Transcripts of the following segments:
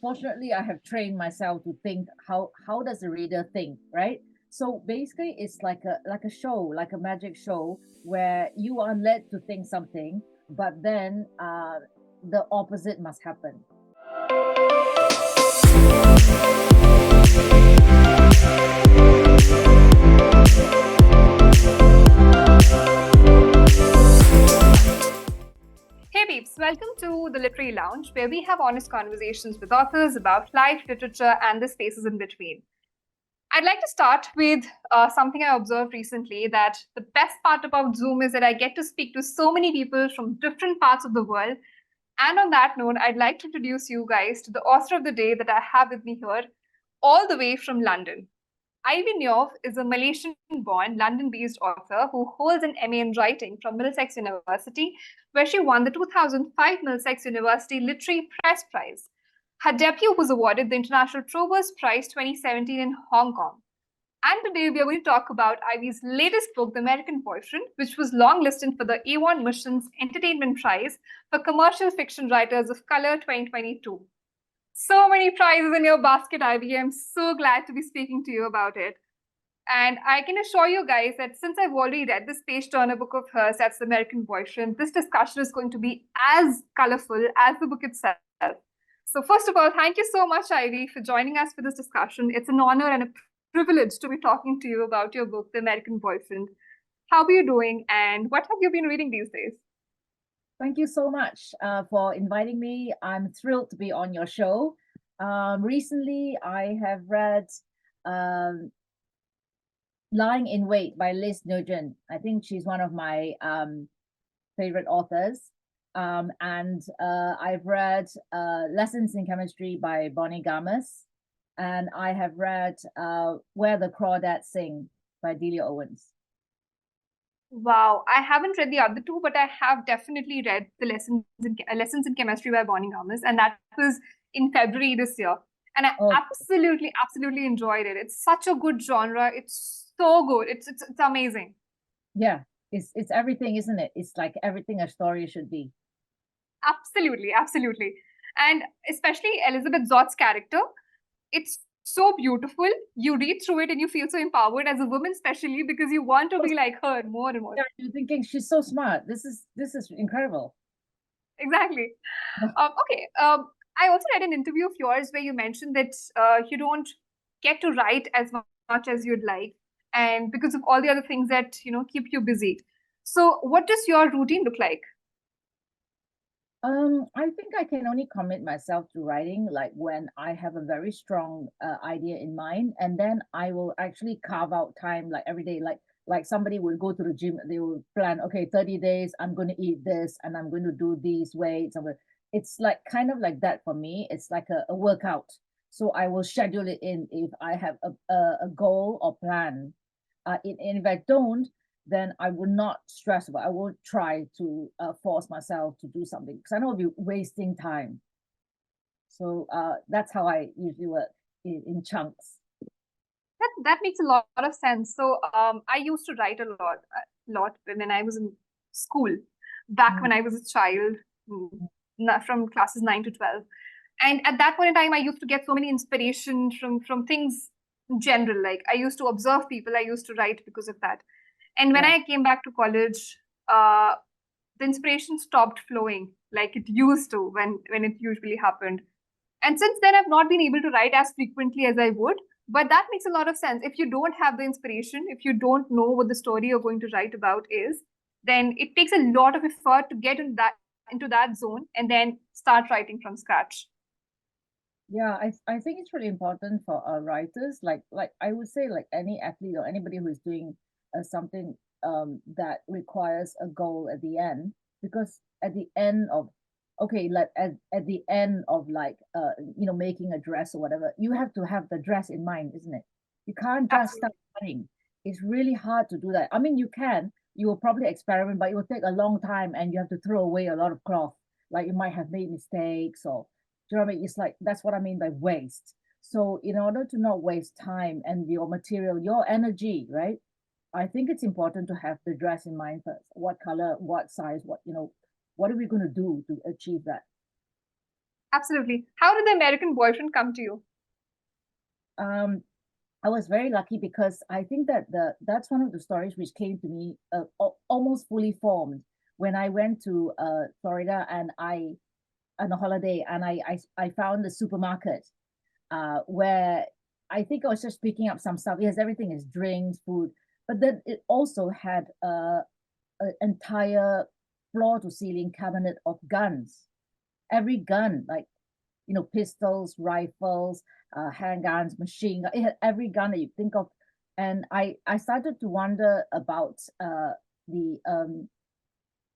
Fortunately, I have trained myself to think how does the reader think, right? So basically, it's like a show, like a magic show where you are led to think something, but then the opposite must happen. Hey peeps, welcome to the Literary Lounge, where we have honest conversations with authors about life, literature, and the spaces in between. I'd like to start with something I observed recently, that the best part about Zoom is that I get to speak to so many people from different parts of the world. And on that note, I'd like to introduce you guys to the author of the day that I have with me here, all the way from London. Ivy Ngeow is a Malaysian-born, London-based author who holds an MA in writing from Middlesex University, where she won the 2005 Middlesex University Literary Press Prize. Her debut was awarded the International Trovers Prize 2017 in Hong Kong. And today we are going to talk about Ivy's latest book, The American Boyfriend, which was longlisted for the A1 Missions Entertainment Prize for Commercial Fiction Writers of Color 2022. So many prizes in your basket, Ivy. I'm so glad to be speaking to you about it. And I can assure you guys that since I've already read this page turner book of hers, that's The American Boyfriend, this discussion is going to be as colorful as the book itself. So, first of all, thank you so much, Ivy, for joining us for this discussion. It's an honor and a privilege to be talking to you about your book, The American Boyfriend. How are you doing, and what have you been reading these days? Thank you so much for inviting me. I'm thrilled to be on your show. Recently, I have read um, Lying in Wait by Liz Nugent. I think she's one of my favorite authors. And I've read Lessons in Chemistry by Bonnie Garmus. And I have read Where the Crawdads Sing by Delia Owens. Wow, I haven't read the other two, but I have definitely read the Lessons in Chemistry by Bonnie Garmus, and that was in February this year. And I Oh, absolutely enjoyed it. It's such a good genre. It's so good. It's amazing. yeah. It's everything, isn't it? It's like everything a story should be. Absolutely. And especially Elizabeth Zott's character, it's so beautiful. You read through it and you feel so empowered as a woman, especially because you want to be like her more and more. Yeah, you're thinking she's so smart. This is incredible. Exactly. Okay. I also read an interview of yours where you mentioned that you don't get to write as much as you'd like, and because of all the other things that keep you busy. So, what does your routine look like? I think I can only commit myself to writing like when I have a very strong idea in mind, and then I will actually carve out time like every day. Like somebody will go to the gym, they will plan, okay, 30 days, I'm going to eat this and I'm going to do these weights. It's like kind of like that for me. It's like a workout. So I will schedule it in if I have a goal or plan. And if I don't, then I would not stress about. I will try to force myself to do something because I know I'll be wasting time. So that's how I usually work in chunks. That makes a lot of sense. So, I used to write a lot when I was in school, back Mm. when I was a child, mm, from classes 9 to 12. And at that point in time, I used to get so many inspiration from things in general. Like I used to observe people, I used to write because of that. And when Yeah, I came back to college, uh, the inspiration stopped flowing like it used to when it usually happened. And since then, I've not been able to write as frequently as I would. But that makes a lot of sense. If you don't have the inspiration, if you don't know what the story you're going to write about is, then it takes a lot of effort to get into that zone and then start writing from scratch. yeah. I think it's really important for writers. Like I would say, like any athlete or anybody who is doing something that requires a goal at the end, because at the end of okay, like at the end of like making a dress or whatever, you have to have the dress in mind, isn't it? You can't just start Absolutely. cutting. It's really hard to do that. I mean, you will probably experiment, but it will take a long time and you have to throw away a lot of cloth. Like you might have made mistakes or do you know what I mean? It's like that's what I mean by waste. So in order to not waste time and your material, your energy, right? I think it's important to have the dress in mind first. What color, what size, what are we going to do to achieve that? Absolutely. How did the American boyfriend come to you? Um, I was very lucky because I think that that's one of the stories which came to me almost fully formed when I went to Florida and I on a holiday and I found the supermarket where I think I was just picking up some stuff. Yes, everything is drinks, food, but then it also had an entire floor to ceiling cabinet of guns. Every gun, like pistols, rifles, handguns, machine gun. It had every gun that you think of, and I started to wonder about the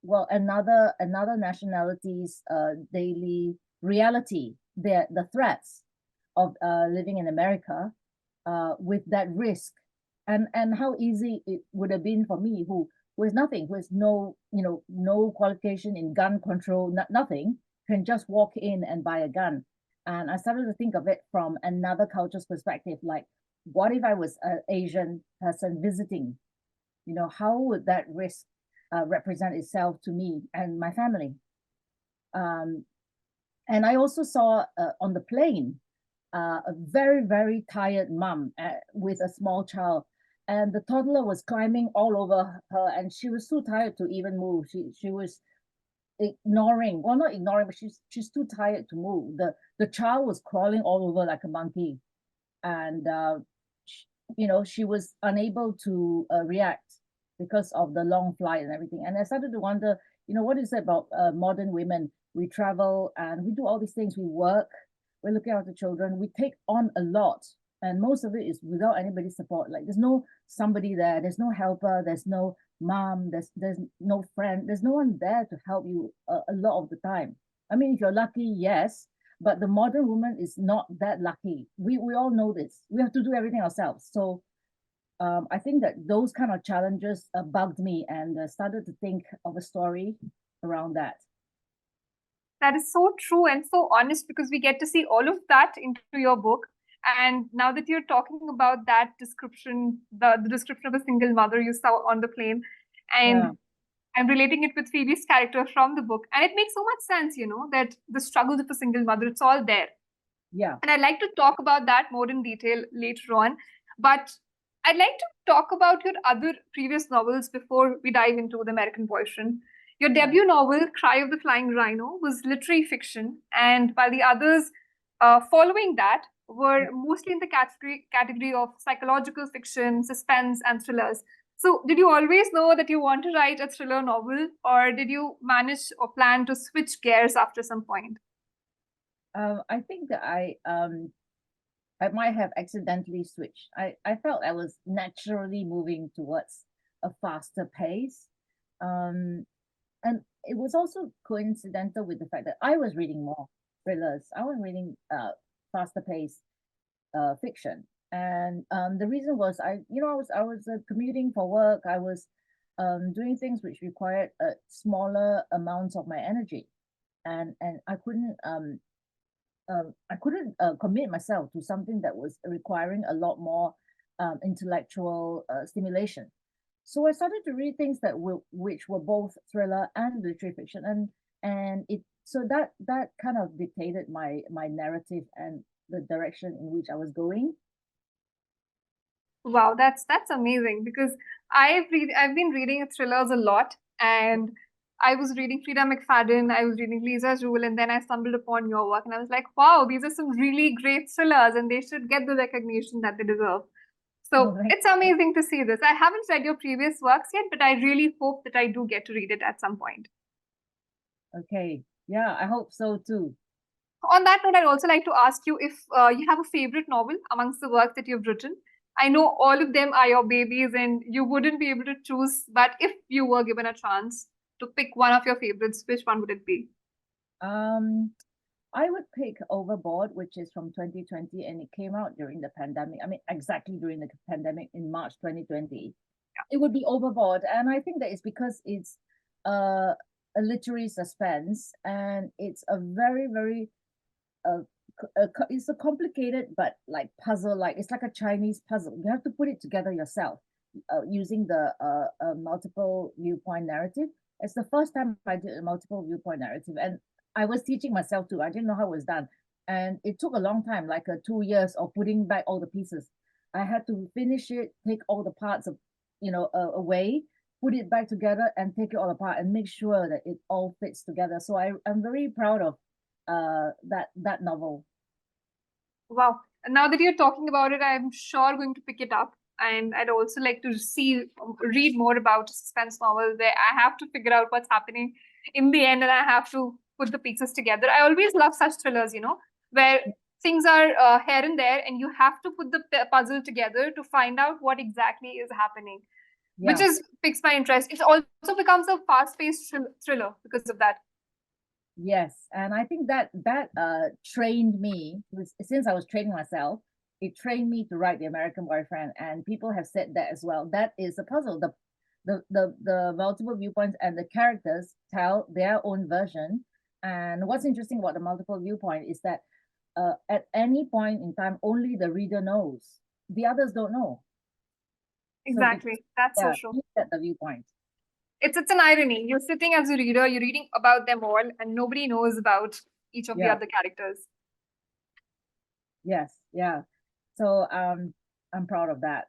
well another nationality's daily reality, the threats of living in America with that risk, and how easy it would have been for me who has nothing, who has no qualification in gun control, nothing, can just walk in and buy a gun. And I started to think of it from another culture's perspective, like what if I was an Asian person visiting, how would that risk represent itself to me and my family? um, and I also saw on the plane a very, very tired mom with a small child. And the toddler was climbing all over her, and she was too tired to even move. She was ignoring, well, not ignoring, but she's too tired to move. The child was crawling all over like a monkey, and she was unable to react because of the long flight and everything. And I started to wonder, what is it about modern women? We travel and we do all these things. We work, we're looking after children, we take on a lot, and most of it is without anybody's support. Like there's no somebody there, there's no helper, there's no mom, there's no friend, there's no one there to help you a lot of the time. I mean, if you're lucky, yes, but the modern woman is not that lucky. We all know this. We have to do everything ourselves. So I think that those kind of challenges bugged me, and started to think of a story around that. That is so true and so honest because we get to see all of that into your book. And now that you're talking about that description, the description of a single mother you saw on the plane, Yeah, and I'm relating it with Phoebe's character from the book. And it makes so much sense, that the struggles of a single mother, it's all there. yeah. And I'd like to talk about that more in detail later on. But I'd like to talk about your other previous novels before we dive into The American Boyfriend. Your Yeah. debut novel, Cry of the Flying Rhino, was literary fiction, and while the others following that were mostly in the category of psychological fiction, suspense, and thrillers. So, did you always know that you want to write a thriller novel, or did you manage or plan to switch gears after some point? I think that I might have accidentally switched. I felt I was naturally moving towards a faster pace. Um, and it was also coincidental with the fact that I was reading more thrillers. I was reading faster paced fiction. And the reason was I was commuting for work. I was doing things which required smaller amounts of my energy, and I couldn't commit myself to something that was requiring a lot more intellectual stimulation. So I started to read things which were both thriller and literary fiction, and it so that kind of dictated my narrative and the direction in which I was going. Wow, that's amazing because I've been reading thrillers a lot, and I was reading Frida McFadden, I was reading Lisa's Rule, and then I stumbled upon your work, and I was like, wow, these are some really great thrillers, and they should get the recognition that they deserve. Oh, So it's amazing to see this. I haven't read your previous works yet, but I really hope that I do get to read it at some point. okay, yeah, I hope so too. On that note, I'd also like to ask you if you have a favorite novel amongst the works that you've written. I know all of them are your babies and you wouldn't be able to choose, but if you were given a chance to pick one of your favorites, which one would it be? Um, I would pick Overboard, which is from 2020, and it came out during the pandemic. I mean, exactly during the pandemic in March 2020. It would be Overboard, and I think that it's because it's uh, a literary suspense, and it's a very, very it's a complicated but like puzzle. Like it's like a Chinese puzzle. You have to put it together yourself using the multiple viewpoint narrative. It's the first time I did a multiple viewpoint narrative, and I was teaching myself too. I didn't know how it was done. And it took a long time, like 2 years of putting back all the pieces. I had to finish it, take all the parts of, away, put it back together and take it all apart and make sure that it all fits together. So I'm very proud of that novel. Wow. And now that you're talking about it, I'm sure going to pick it up. And I'd also like to read more about a suspense novel where I have to figure out what's happening in the end and I have to put the pieces together. I always love such thrillers, where things are here and there and you have to put the puzzle together to find out what exactly is happening, which Yeah. piques my interest. It also becomes a fast-paced thriller because of that. Yes, and I think that trained me since I was training myself. It trained me to write The American Boyfriend, and people have said that as well. That is a puzzle. The multiple viewpoints and the characters tell their own version. And what's interesting about the multiple viewpoint is that at any point in time, only the reader knows. The others don't know. Exactly. That's so true. At the viewpoint. It's an irony. You're sitting as a reader, you're reading about them all, and nobody knows about each of the other characters. Yes, yeah. So I'm proud of that.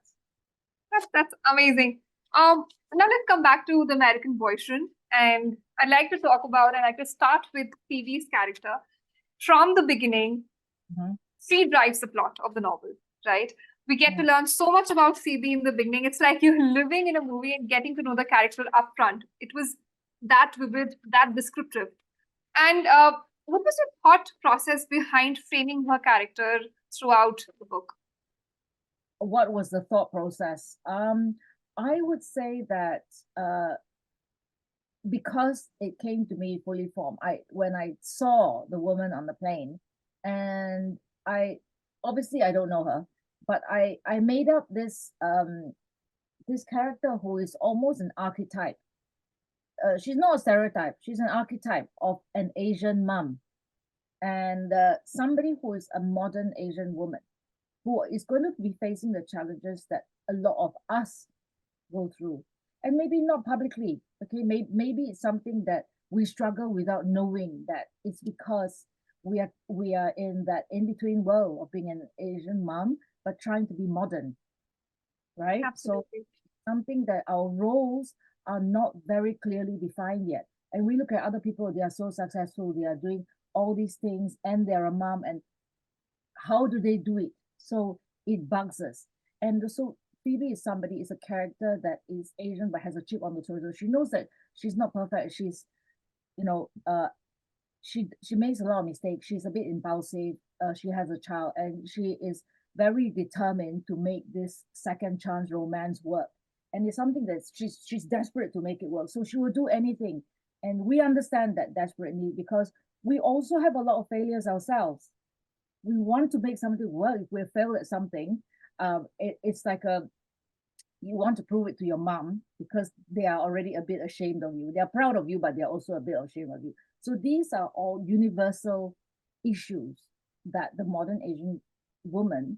That's amazing. Now let's come back to The American Boyfriend, and I'd like to start with Phoebe's character. From the beginning, she drives the plot of the novel, right? We get to learn so much about Phoebe in the beginning. It's like you're living in a movie and getting to know the character up front. It was that vivid, that descriptive. And what was your thought process behind framing her character throughout the book? What was the thought process? I would say that because it came to me fully formed, when I saw the woman on the plane, and I don't know her, but I made up this character who is almost an archetype. She's not a stereotype. She's an archetype of an Asian mom, and somebody who is a modern Asian woman who is going to be facing the challenges that a lot of us go through, and maybe not publicly. Okay, maybe it's something that we struggle without knowing that it's because we are in that in between world of being an Asian mom but trying to be modern, right? Absolutely. So something that our roles are not very clearly defined yet. And we look at other people, they are so successful, they are doing all these things, and they're a mom, and how do they do it? So it bugs us. And so Phoebe is a character that is Asian but has a chip on the shoulder. She knows that she's not perfect. She's, she makes a lot of mistakes. She's a bit impulsive. She has a child, and she is very determined to make this second chance romance work. And it's something that she's desperate to make it work. So she will do anything. And we understand that desperate need because we also have a lot of failures ourselves. We want to make something work. If we fail at something, it's like you want to prove it to your mom because they are already a bit ashamed of you. They are proud of you, but they're also a bit ashamed of you. So these are all universal issues that the modern Asian woman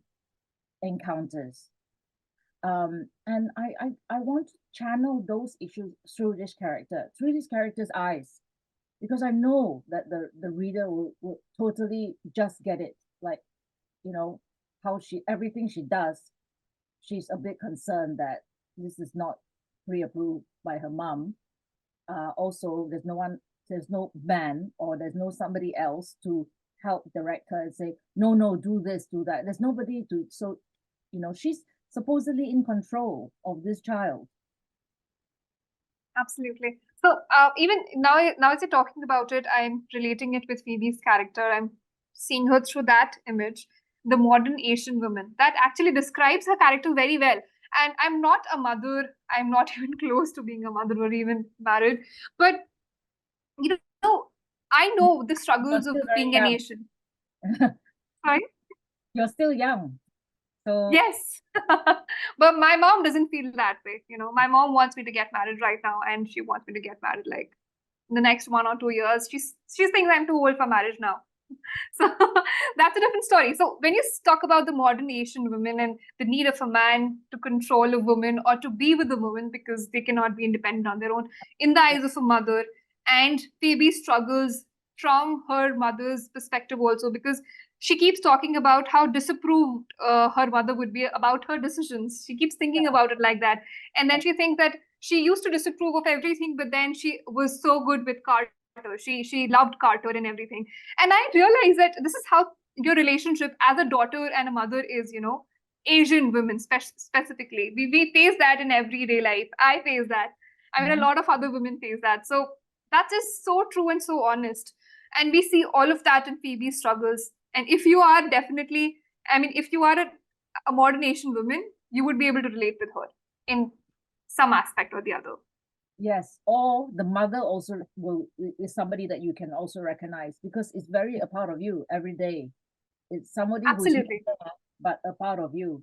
encounters. And I want to channel those issues through this character's eyes, because I know that the reader will totally just get it. Like, how everything she does, she's a bit concerned that this is not pre-approved by her mom. Also, there's no man, or there's no somebody else to help direct her and say, no, do this, do that. There's nobody to, so, she's supposedly in control of this child. Absolutely. So even now as you're talking about it, I'm relating it with Phoebe's character. I'm seeing her through that image, the modern Asian woman. That actually describes her character very well. And I'm not a mother. I'm not even close to being a mother or even married. But, I know the struggles of being an Asian. Sorry? You're still young. So yes. But my mom doesn't feel that way. My mom wants me to get married right now, and she wants me to get married like in the next 1 or 2 years. She thinks I'm too old for marriage now. So that's a different story. So when you talk about the modern Asian women and the need of a man to control a woman or to be with a woman because they cannot be independent on their own, in the eyes of a mother, and Phoebe struggles from her mother's perspective also, because she keeps talking about how disapproved her mother would be about her decisions. She keeps thinking about it like that. And then she thinks that she used to disapprove of everything, but then she was so good with Carter. She loved Carter and everything. And I realized that this is how your relationship as a daughter and a mother is, Asian women specifically. We face that in everyday life. I face that. I mean, a lot of other women face that. So that is so true and so honest. And we see all of that in Phoebe's struggles. And if you are definitely, I mean, if you are a modern Asian woman, you would be able to relate with her in some aspect or the other. Yes, or the mother also is somebody that you can also recognize because it's very a part of you every day. It's somebody who's Absolutely. not, but a part of you.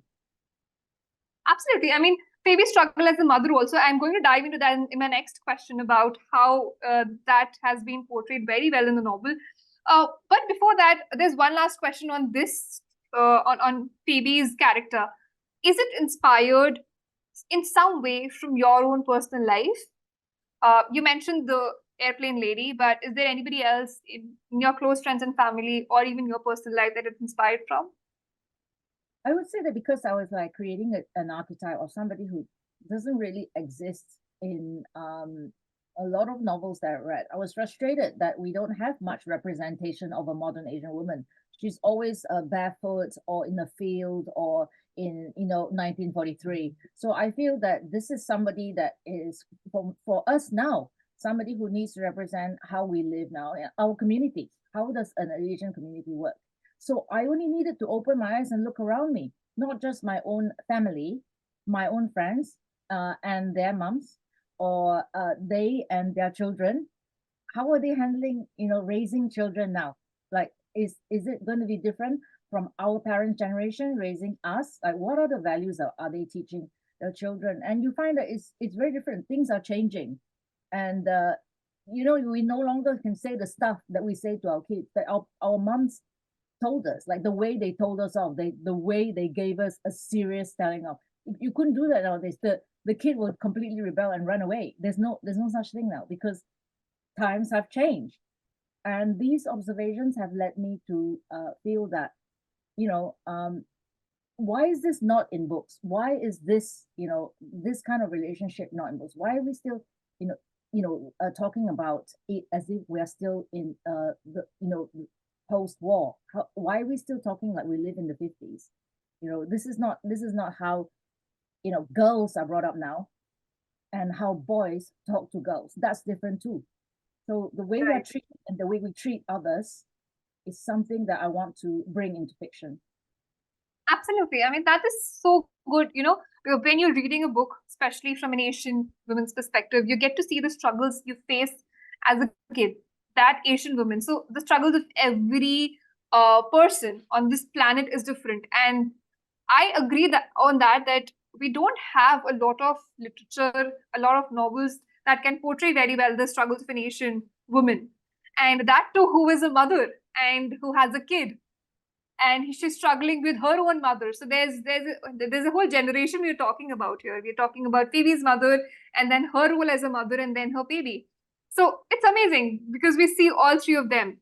Absolutely. I mean, Phoebe's struggle as a mother also. I'm going to dive into that in my next question about how that has been portrayed very well in the novel. But before that, there's one last question on this, on Phoebe's character. Is it inspired in some way from your own personal life? You mentioned the airplane lady, but is there anybody else in your close friends and family, or even your personal life, that it's inspired from? I would say that because I was like creating an archetype of somebody who doesn't really exist in a lot of novels that I read. I was frustrated that we don't have much representation of a modern Asian woman. She's always barefoot or in the field or in 1943. So I feel that this is somebody that is for us now, somebody who needs to represent how we live now, our communities. How does an Asian community work? So I only needed to open my eyes and look around me, not just my own family, my own friends, and their moms, or they and their children. How are they handling, raising children now? Like, is it going to be different from our parents' generation raising us? Like, what are the values are they teaching their children? And you find that it's very different. Things are changing, and we no longer can say the stuff that we say to our kids that our moms told us, like the way they told us off, the way they gave us a serious telling off. You couldn't do that nowadays. The kid would completely rebel and run away. There's no such thing now because times have changed. And these observations have led me to feel that, you know, um, why is this not in books? Why is this, this kind of relationship not in books? Why are we still, talking about it as if we are still in post-war? Why are we still talking like we live in the 50s? This is not how girls are brought up now, and how boys talk to girls. That's different too. So the way we are Right. treated and the way we treat others is something that I want to bring into fiction. Absolutely. I mean, that is so good. When you're reading a book, especially from an Asian woman's perspective, you get to see the struggles you face as a kid, that Asian woman. So the struggles of every person on this planet is different. And I agree that we don't have a lot of literature, a lot of novels that can portray very well the struggles of an Asian woman. And that too, who is a mother and who has a kid, and she's struggling with her own mother. So there's a whole generation we're talking about here. We're talking about Phoebe's mother, and then her role as a mother, and then her baby. So it's amazing because we see all three of them.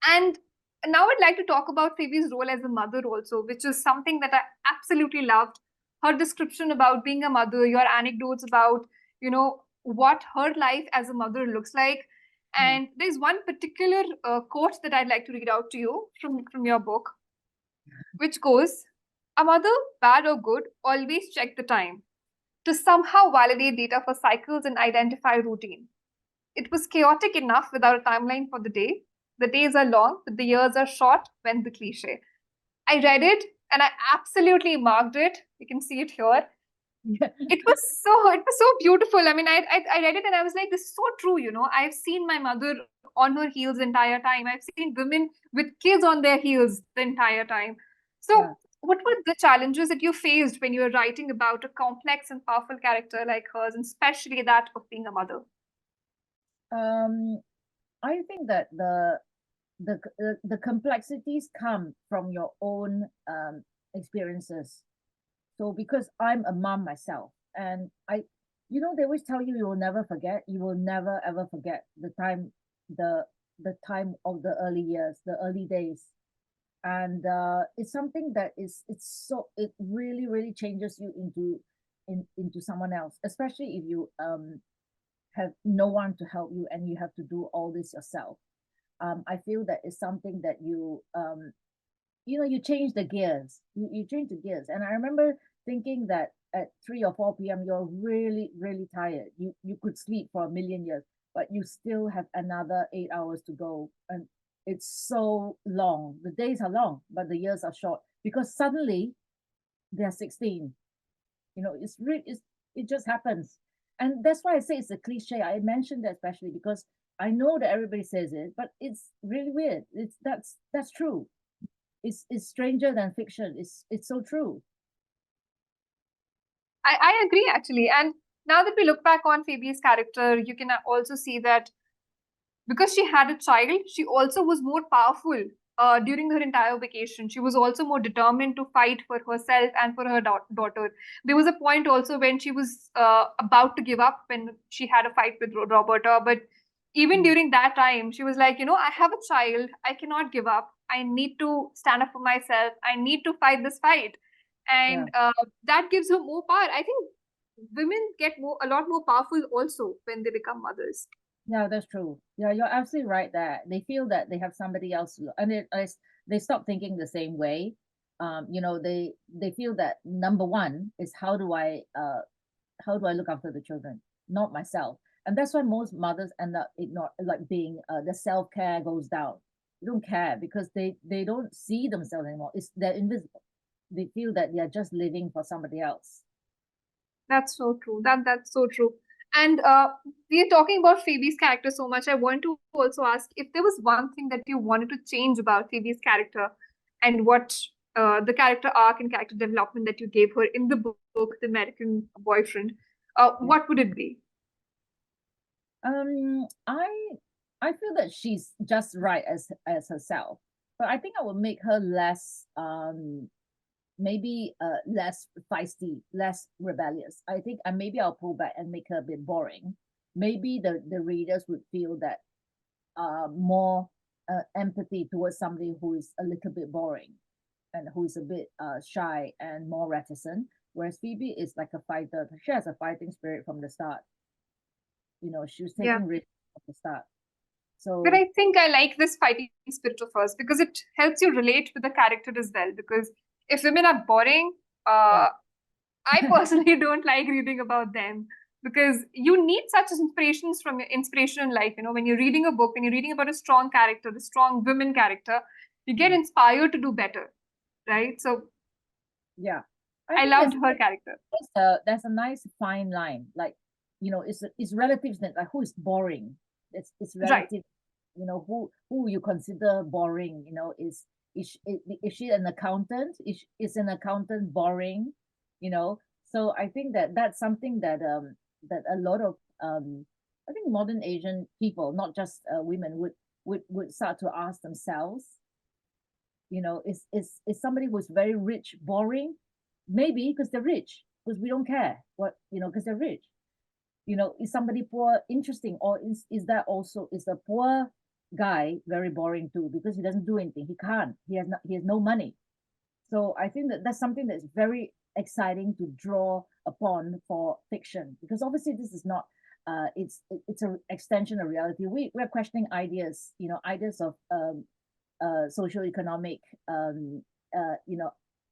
And now I'd like to talk about Phoebe's role as a mother also, which is something that I absolutely loved. Her description about being a mother, your anecdotes about, what her life as a mother looks like. Mm. And there's one particular quote that I'd like to read out to you from your book, which goes, "A mother, bad or good, always check the time to somehow validate data for cycles and identify routine. It was chaotic enough without a timeline for the day. The days are long, but the years are short," went the cliche. I read it and I absolutely marked it. You can see it here. It was so beautiful. I mean, I read it and I was like, this is so true. I've seen my mother on her heels the entire time. I've seen women with kids on their heels the entire time. Yeah. So, what were the challenges that you faced when you were writing about a complex and powerful character like hers, and especially that of being a mother? Um, I think that the complexities come from your own experiences. So because I'm a mom myself, and they always tell you will never forget, you will never ever forget the time the the time of the early years, the early days. And it's something that it really, really changes you into someone else, especially if you have no one to help you and you have to do all this yourself. I feel that it's something that you change the gears. You change the gears. And I remember thinking that at 3 or 4 p.m. you're really, really tired. You could sleep for a million years, but you still have another 8 hours to go. And it's so long. The days are long, but the years are short because suddenly they're 16. It just happens. And that's why I say it's a cliche. I mentioned that especially because I know that everybody says it, but it's really weird. That's true. It's stranger than fiction. It's so true. I agree actually. And now that we look back on Phoebe's character, you can also see that because she had a child, she also was more powerful during her entire vacation. She was also more determined to fight for herself and for her daughter. There was a point also when she was about to give up when she had a fight with Roberta. But even Mm. during that time, she was like, I have a child. I cannot give up. I need to stand up for myself. I need to fight this fight. Yeah. And that gives her more power. I think women get a lot more powerful also when they become mothers. Yeah, that's true. Yeah, you're absolutely right there. They feel that they have somebody else, and they stop thinking the same way. They feel that number one is how do I look after the children, not myself. And that's why most mothers end up ignore like being the self care goes down. They don't care because they don't see themselves anymore. They're invisible. They feel that they're just living for somebody else. That's so true. That's so true. And we're talking about Phoebe's character so much. I want to also ask if there was one thing that you wanted to change about Phoebe's character and what the character arc and character development that you gave her in the book, The American Boyfriend, Yeah. what would it be? I feel that she's just right as herself, but I think I would make her less maybe less feisty, less rebellious. I think and maybe I'll pull back and make her a bit boring. Maybe the readers would feel that more empathy towards somebody who is a little bit boring and who's a bit shy and more reticent. Whereas Phoebe is like a fighter. She has a fighting spirit from the start. She was Yeah. taking risks at the start. But So I think I like this fighting spirit of hers because it helps you relate with the character as well. Because if women are boring, yeah, I personally don't like reading about them because you need such inspirations from your inspiration in life. When you're reading a book, when you're reading about a strong character, the strong women character, you get mm, inspired to do better, right? So yeah. I I think loved her character. there's a nice fine line. Like, it's relative, isn't it? Like who is boring? It's Right. relative. Who you consider boring? Is she an accountant? Is an accountant boring? So I think that's something that a lot of I think modern Asian people, not just women, would start to ask themselves. Is somebody who's very rich boring? Maybe because they're rich, because we don't care because they're rich. Is somebody poor interesting, or is the poor guy very boring too because he doesn't do anything? He can't. He has no money. So I think that's something that's very exciting to draw upon for fiction, because obviously this is not it's an extension of reality. We're questioning ideas of socioeconomic uh, you know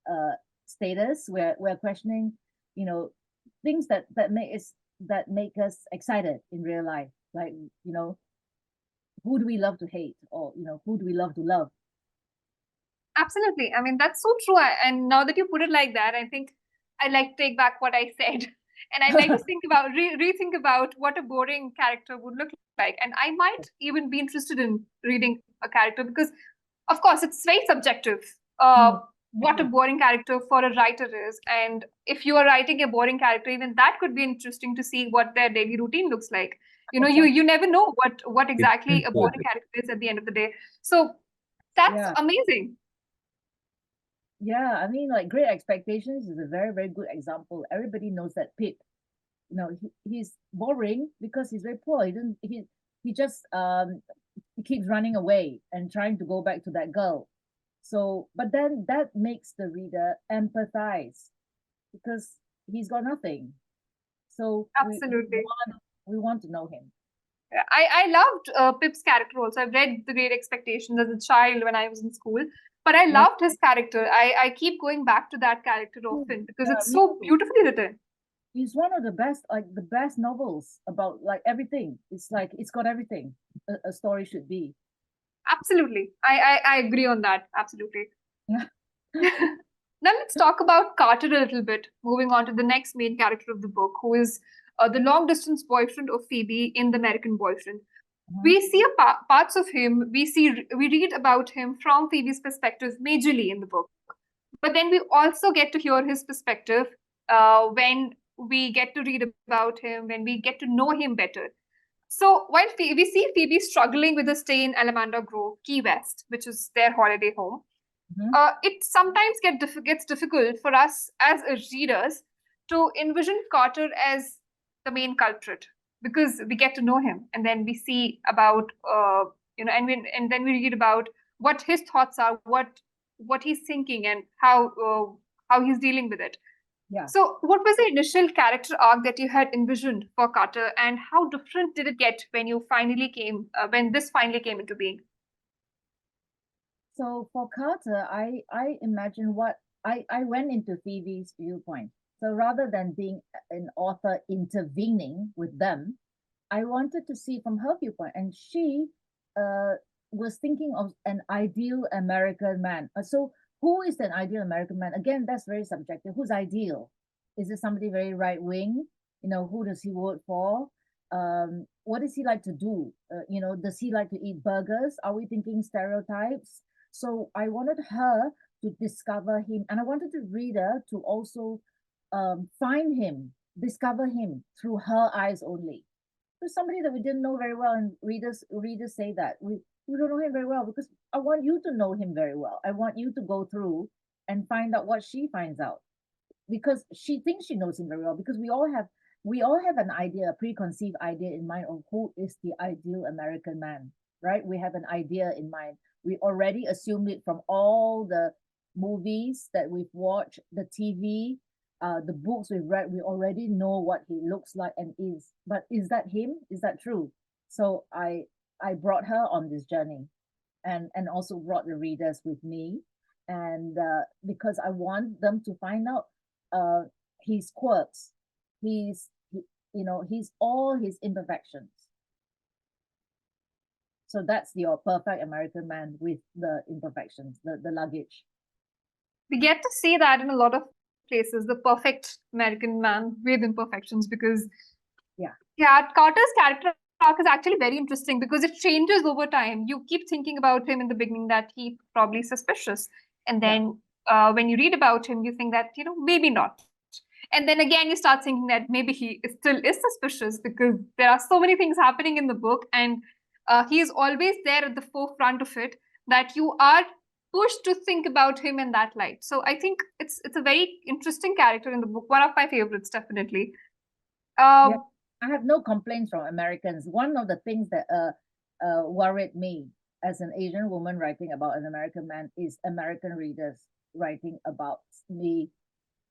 uh, status. We're questioning you know things that make us excited in real life, like who do we love to hate, or who do we love to love. Absolutely. I mean, that's so true. And now that you put it like that, I think I'd like to take back what I said. And I'd like to think about, rethink about what a boring character would look like. And I might even be interested in reading a character because, of course, it's very subjective Mm, what a boring character for a writer is. And if you are writing a boring character, even that could be interesting to see what their daily routine looks like. exactly. You never know what exactly a boring character is at the end of the day. So that's Yeah, amazing. yeah. I mean, like Great Expectations is a very, very good example. Everybody knows that Pip. He's boring because he's very poor. He just he keeps running away and trying to go back to that girl. So, but then that makes the reader empathize because he's got nothing. So Absolutely. we want to know him. I loved Pip's character also. I've read The Great Expectations as a child when I was in school, but I Yeah, loved his character. I keep going back to that character often because yeah, it's me so too. beautifully written. He's one of the best, like the best novels about like everything. It's like it's got everything a story should be. Absolutely. I agree on that. Absolutely. Yeah. Now let's talk about Carter a little bit, moving on to the next main character of the book, who is the long distance boyfriend of Phoebe in The American Boyfriend. Mhm. We see parts of him, we read about him from Phoebe's perspective majorly in the book. But then we also get to hear his perspective when we get to read about him, when we get to know him better. So while we see Phoebe struggling with a stay in Alamanda Grove, Key West, which is their holiday home, Mhm. it sometimes gets difficult for us as readers to envision Carter as the main culprit because we get to know him and then we see about and then we read about what his thoughts are, what he's thinking, and how he's dealing with it. Yeah. So, what was the initial character arc that you had envisioned for Carter, and how different did it get when when this finally came into being? So for Carter, I imagine what I went into Phoebe's viewpoint. So rather than being an author intervening with them, I wanted to see from her viewpoint, and she uh, was thinking of an ideal American man. So who is an ideal American man? Again, that's very subjective. Who's ideal? Is it somebody very right wing? Who does he vote for? What does he like to do? Does he like to eat burgers? Are we thinking stereotypes? So I wanted her to discover him, and I wanted the reader to also find him, discover him through her eyes only. There's somebody that we didn't know very well, and readers say that we don't know him very well because I want you to know him very well. I want you to go through and find out what she finds out because she thinks she knows him very well because we all have an idea, a preconceived idea in mind of who is the ideal American man, right? We have an idea in mind. We already assumed it from all the movies that we've watched, the TV, the books we've read. We already know what he looks like and is. But is that him? Is that true? So I brought her on this journey, and also brought the readers with me, and because I want them to find out uh his quirks, he's all his imperfections. So that's your perfect American man with the imperfections, the luggage. We get to see that in a lot of places, the perfect American man with imperfections, because Yeah. Carter's character arc is actually very interesting because it changes over time. You keep thinking about him in the beginning that he probably suspicious, and Yeah. then when you read about him, you think that maybe not, and then again you start thinking that maybe still is suspicious because there are so many things happening in the book, and he is always there at the forefront of it that you are pushed to think about him in that light. So I think it's a very interesting character in the book, one of my favorites, definitely. Yeah. um, I have no complaints from Americans. One of the things that worried me as an Asian woman writing about an American man is American readers writing about me,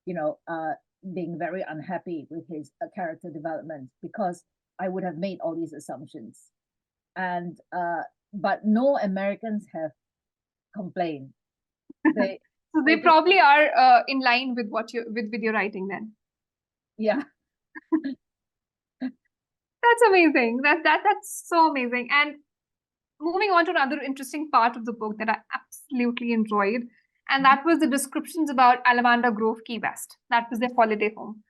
you know, uh, being very unhappy with his character development because I would have made all these assumptions. And but no Americans have complained. They so they they just probably are in line with what you with your writing then. yeah. That's amazing. That's so amazing. And moving on to another interesting part of the book that I absolutely enjoyed, and Mhm. that was the descriptions about Alamanda Grove, Key West. That was their holiday home.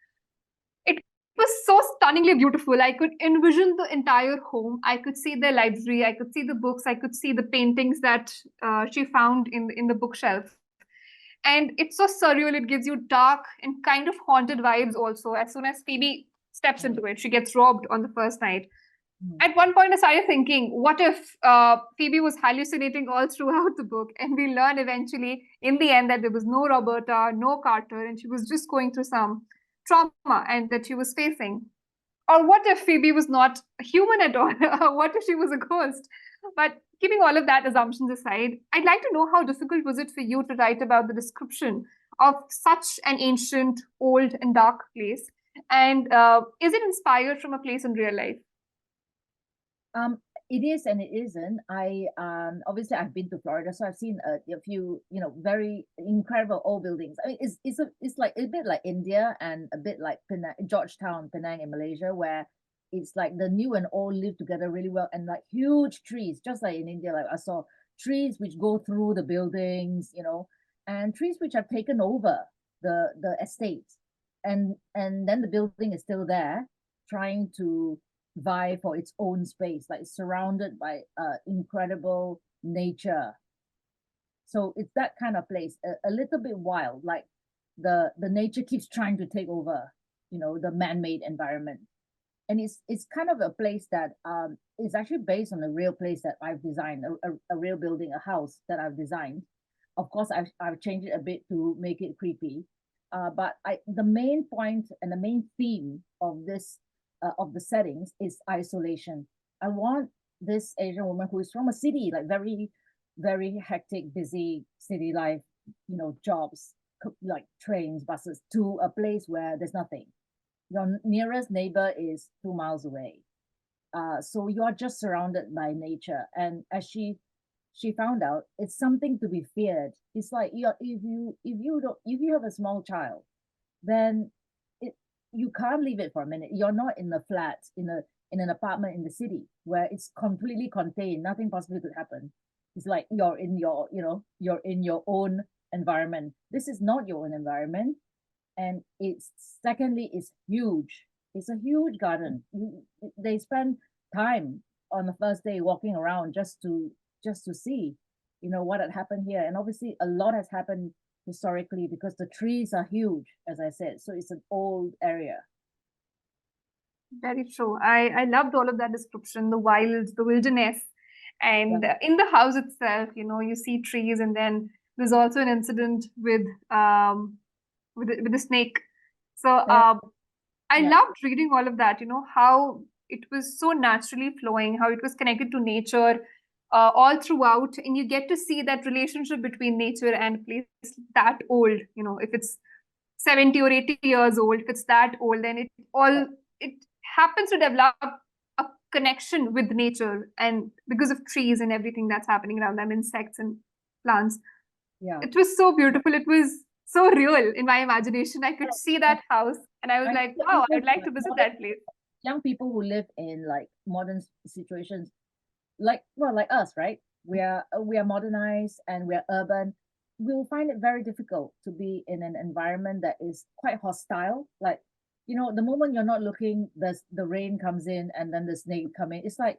It was so stunningly beautiful. I could envision the entire home. I could see the library. I could see the books. I could see the paintings that she found in the bookshelf. And it's so surreal. It gives you dark and kind of haunted vibes also. As soon as Phoebe steps into it, she gets robbed on the first night. Mhm. At one point, I started thinking, what if Phoebe was hallucinating all throughout the book, and we learn eventually in the end that there was no Roberta, no Carter, and she was just going through some trauma and that she was facing? Or what if Phoebe was not human at all? What if she was a ghost? But keeping all of that assumptions aside, I'd like to know how difficult was it for you to write about the description of such an ancient, old, and dark place? And is it inspired from a place in real life? Um, it is and it isn't. I obviously I've been to Florida, so I've seen a few, very incredible old buildings. I mean, it's like a bit like India and a bit like Penang, Georgetown, Penang in Malaysia, where it's like the new and old live together really well, and like huge trees, just like in India. Like I saw trees which go through the buildings, and trees which have taken over the estates, and then the building is still there, trying to vie for its own space, like surrounded by incredible nature. So it's that kind of place, a little bit wild, like the nature keeps trying to take over, the man-made environment. And it's kind of a place that is actually based on a real place that I've designed, a real building, a house that I've designed. Of course, I've changed it a bit to make it creepy. But the main point and the main theme of the settings is isolation. I want this Asian woman who is from a city, like very, very hectic, busy city life, jobs, like trains, buses, to a place where there's nothing. Your nearest neighbor is 2 miles away. So you are just surrounded by nature. And as she found out, it's something to be feared. It's like if you have a small child, then you can't leave it for a minute. You're not in a flat, in an apartment in the city where it's completely contained. Nothing possibly could happen. It's like you're in your own environment. This is not your own environment. And it's secondly, it's huge. It's a huge garden. They spend time on the first day walking around just to see, what had happened here. And obviously a lot has happened historically because the trees are huge, as I said. So it's an old area. Very true. I loved all of that description, the wild, the wilderness. And Yeah. in the house itself, you see trees, and then there's also an incident with the snake. So I Yeah. loved reading all of that, how it was so naturally flowing, how it was connected to nature all throughout. And you get to see that relationship between nature and a place that old, if it's 70 or 80 years old, if it's that old, then it happens to develop a connection with nature, and because of trees and everything that's happening around them, insects and plants. Yeah. It was so beautiful. It was so real in my imagination. I could see that house and I was And like, wow, I'd like to visit modern that place. young people who live in like modern situations, like us, right? We are modernized and we are urban. We will find it very difficult to be in an environment that is quite hostile. Like, the moment you're not looking, the rain comes in and then the snake come in. It's like,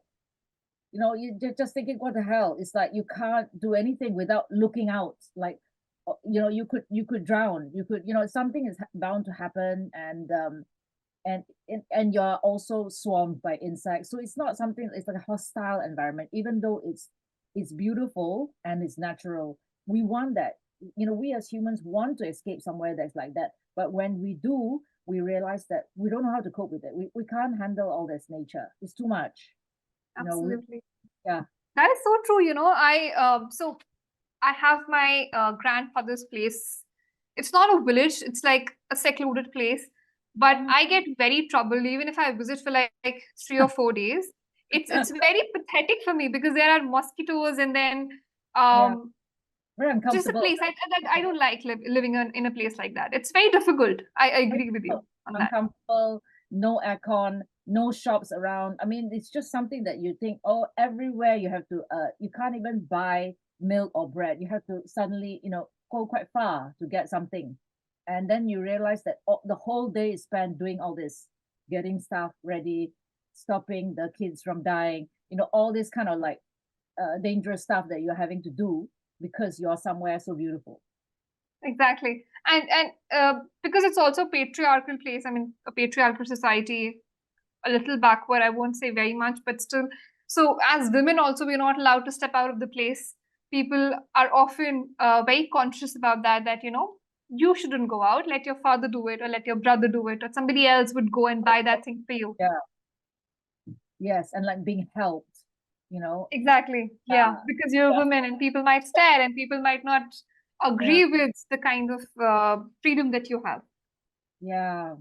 you're just thinking, what the hell? It's like you can't do anything without looking out. Like, you could drown. Something is bound to happen, and you're also swarmed by insects. So it's not something. It's like a hostile environment, even though it's beautiful and it's natural. We want that. We as humans want to escape somewhere that's like that. But when we do, we realize that we don't know how to cope with it. We can't handle all this nature. It's too much. You know, we, Absolutely. yeah, That is so true. I have my grandfather's place. It's not a village, it's like a secluded place. But I get very troubled even if I visit for like 3 or 4 days. It's very pathetic for me because there are mosquitoes, and then yeah, um very just a uncomfortable. place I don't like living in a place like that. It's very difficult. I agree with you on that. Uncomfortable, no aircon, no shops around. I mean, it's just something that you think, oh, everywhere you have to, you can't even buy milk or bread. You have to suddenly, go quite far to get something. And then you realize that the whole day is spent doing all this, getting stuff ready, stopping the kids from dying, all this kind of like dangerous stuff that you're having to do because you're somewhere so beautiful. Exactly. And because it's also a patriarchal place, I mean, a patriarchal society, a little backward, I won't say very much, but still. So, as women, also, we're not allowed to step out of the place. People are often very conscious about that, you shouldn't go out, let your father do it, or let your brother do it, or somebody else would go and buy that thing for you. Yeah. Yes. And like being helped. Exactly. Yeah, because you're a woman and people might stare and people might not agree with the kind of freedom that you have. Yeah.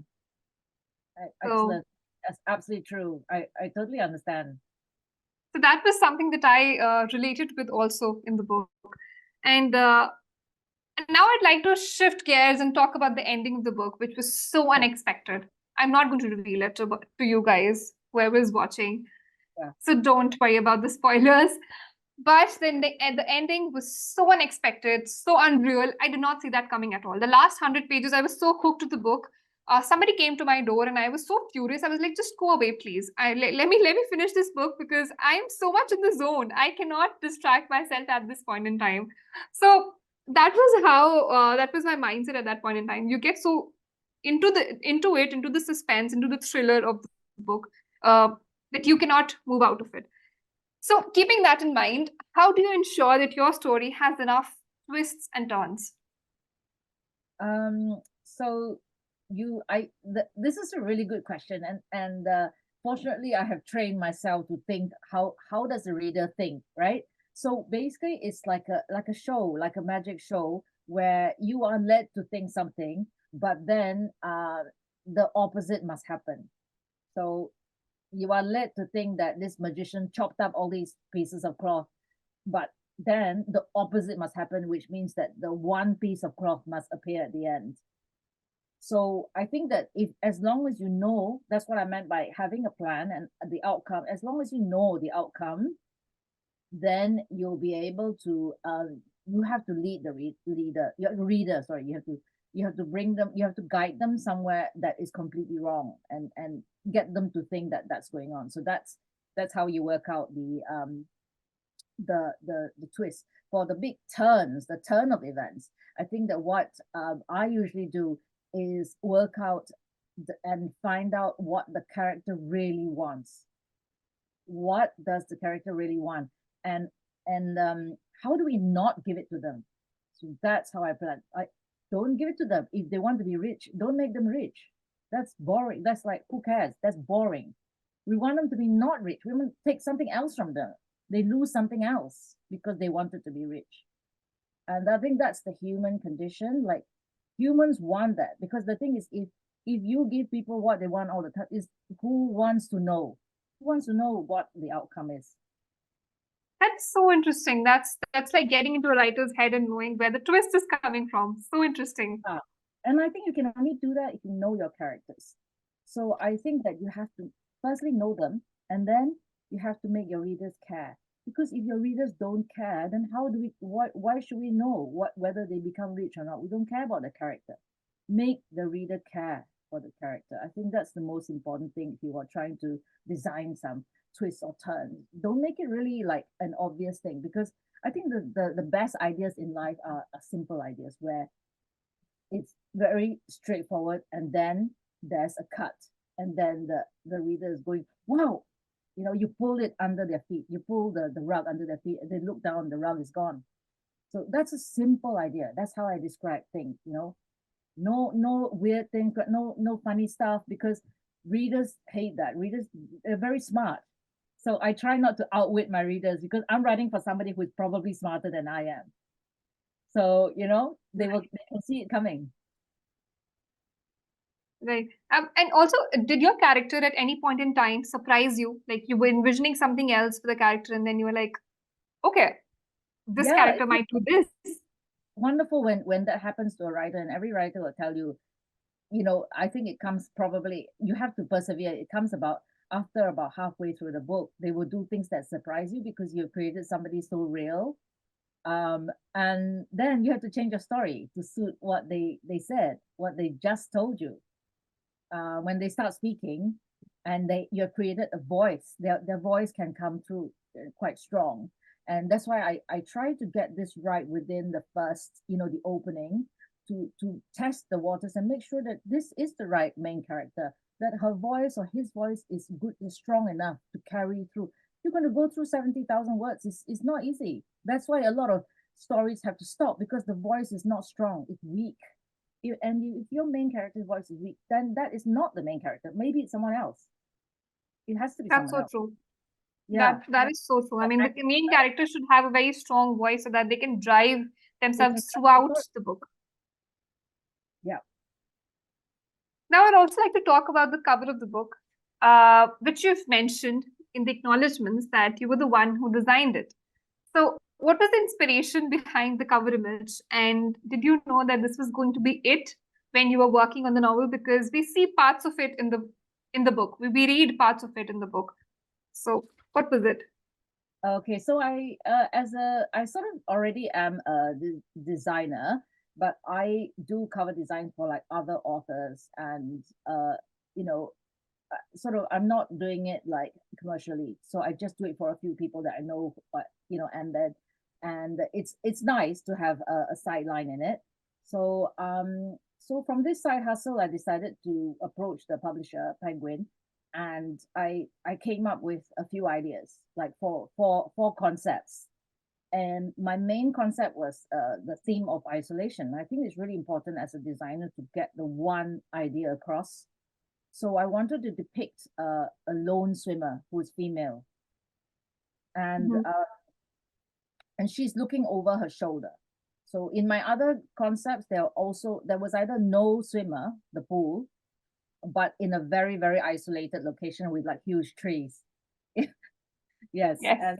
So, Excellent. That's absolutely true. I totally understand. so that was something that I related with also in the book. And now I'd like to shift gears and talk about the ending of the book, which was so unexpected. I'm not going to reveal it to you guys, whoever is watching. Yeah. So don't worry about the spoilers. But then the ending was so unexpected, so unreal. I did not see that coming at all. The last 100 pages, I was so hooked to the book. Somebody came to my door and I was so furious. I was like, just go away, please. Let me finish this book because I am so much in the zone. I cannot distract myself at this point in time. So that was how that was my mindset at that point in time. You get so into the suspense, into the thriller of the book, uh, that you cannot move out of it. So, keeping that in mind, how do you ensure that your story has enough twists and turns? So this is a really good question, and fortunately, I have trained myself to think how does the reader think, right? So basically, it's like a show, like a magic show, where you are led to think something, but then the opposite must happen. So you are led to think that this magician chopped up all these pieces of cloth, but then the opposite must happen, which means that the one piece of cloth must appear at the end. So I think that if as long as you know, that's what I meant by having a plan and the outcome, as long as you know the outcome, then you'll be able to you have to lead the reader, sorry, you have to bring them, you have to guide them somewhere that is completely wrong, and get them to think that that's going on. So that's how you work out the twist. For the big turns, the turn of events, I think that what I usually do is work out and find out what the character really wants. What does the character really want? And how do we not give it to them? So that's how I plan. I don't give it to them. If they want to be rich, don't make them rich. That's boring. That's like, who cares? That's boring. We want them to be not rich. We want to take something else from them. They lose something else because they wanted to be rich. And I think that's the human condition. Like, humans want that, because the thing is, if you give people what they want all the time, is who wants to know? Who wants to know what the outcome is? That's so interesting. That's like getting into a writer's head and knowing where the twist is coming from. So interesting. And I think you can only do that if you know your characters. So I think that you have to firstly know them, and then you have to make your readers care. Because if your readers don't care, then how do we? Why should we know whether they become rich or not? We don't care about the character. Make the reader care for the character. I think that's the most important thing if you are trying to design some twist or turn. Don't make it really like an obvious thing, because I think the best ideas in life are simple ideas where it's very straightforward, and then there's a cut, and then the reader is going, wow, you pull it under their feet, you pull the rug under their feet, and they look down, the rug is gone. So that's a simple idea. That's how I describe things. No weird things, no funny stuff, because readers hate that. Readers are very smart. So I try not to outwit my readers, because I'm writing for somebody who's probably smarter than I am. So they can see it coming. Right. And also, did your character at any point in time surprise you? Like you were envisioning something else for the character, and then you were like, okay, this Yeah, character might do this. wonderful when that happens to a writer, and every writer will tell you, I think it comes, probably you have to persevere. It comes about after about halfway through the book. They will do things that surprise you because you've created somebody so real. And then you have to change your story to suit what they said, what they just told you. When they start speaking, and you have created a voice, their voice can come through quite strong. And that's why I try to get this right within the first, the opening, to test the waters and make sure that this is the right main character, that her voice or his voice is good, is strong enough to carry through. You're going to go through 70,000 words. It's not easy. That's why a lot of stories have to stop, because the voice is not strong, it's weak. If your main character's voice is weak, then that is not the main character. Maybe it's someone else. It has to be That's someone so else. true. Yeah, That is so true. I mean, the main character should have a very strong voice so that they can drive themselves throughout the book. Yeah. Now, I'd also like to talk about the cover of the book, which you've mentioned in the acknowledgements that you were the one who designed it. So, what was the inspiration behind the cover image? And did you know that this was going to be it when you were working on the novel? Because we see parts of it in the book. We read parts of it in the book. So, what was it? Okay, so I I sort of already am a designer, but I do cover design for like other authors, and you know, sort of I'm not doing it like commercially, so I just do it for a few people that I know, and then it's nice to have a sideline in it. So from this side hustle, I decided to approach the publisher Penguin, and I came up with a few ideas, like four concepts. And my main concept was the theme of isolation. I think it's really important as a designer to get the one idea across. So I wanted to depict a lone swimmer who's female, and Mhm. and she's looking over her shoulder. So in my other concepts, there was either no swimmer, the pool, but in a very very isolated location with like huge trees. Yes, Yes. and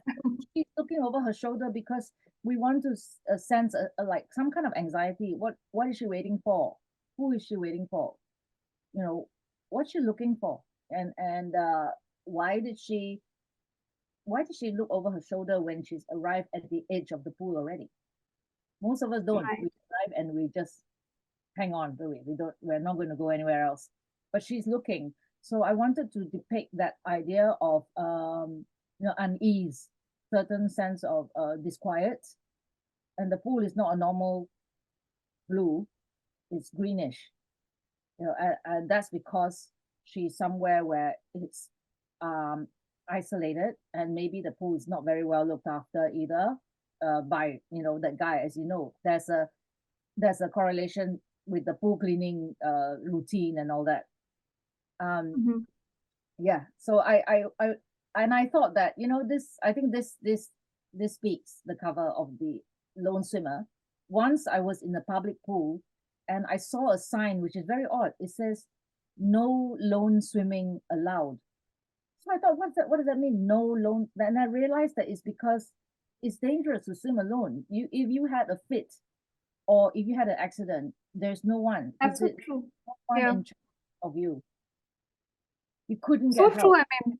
she's looking over her shoulder because we want to sense like some kind of anxiety. What is she waiting for? Who is she waiting for? You know, what's she looking for? And why did she look over her shoulder when she's arrived at the edge of the pool already? Most of us don't. Right. We arrive and we just hang on to it. We're not going to go anywhere else. But she's looking. So I wanted to depict that idea of unease, certain sense of disquiet. And the pool is not a normal blue, it's greenish. And that's because she's somewhere where it's um isolated, and maybe the pool is not very well looked after either by that guy. As you know, there's a correlation with the pool cleaning routine and all that. Mhm. Yeah, so I thought that this I think this speaks the cover of the lone swimmer. Once I was in a public pool and I saw a sign which is very odd. It says no lone swimming allowed. So I thought, what does that mean? No lone. And I realized that it's because it's dangerous to swim alone. If you had a fit or if you had an accident, there's no one. That's so It true. no one Yeah. in charge of you. You couldn't So get true. help. I mean,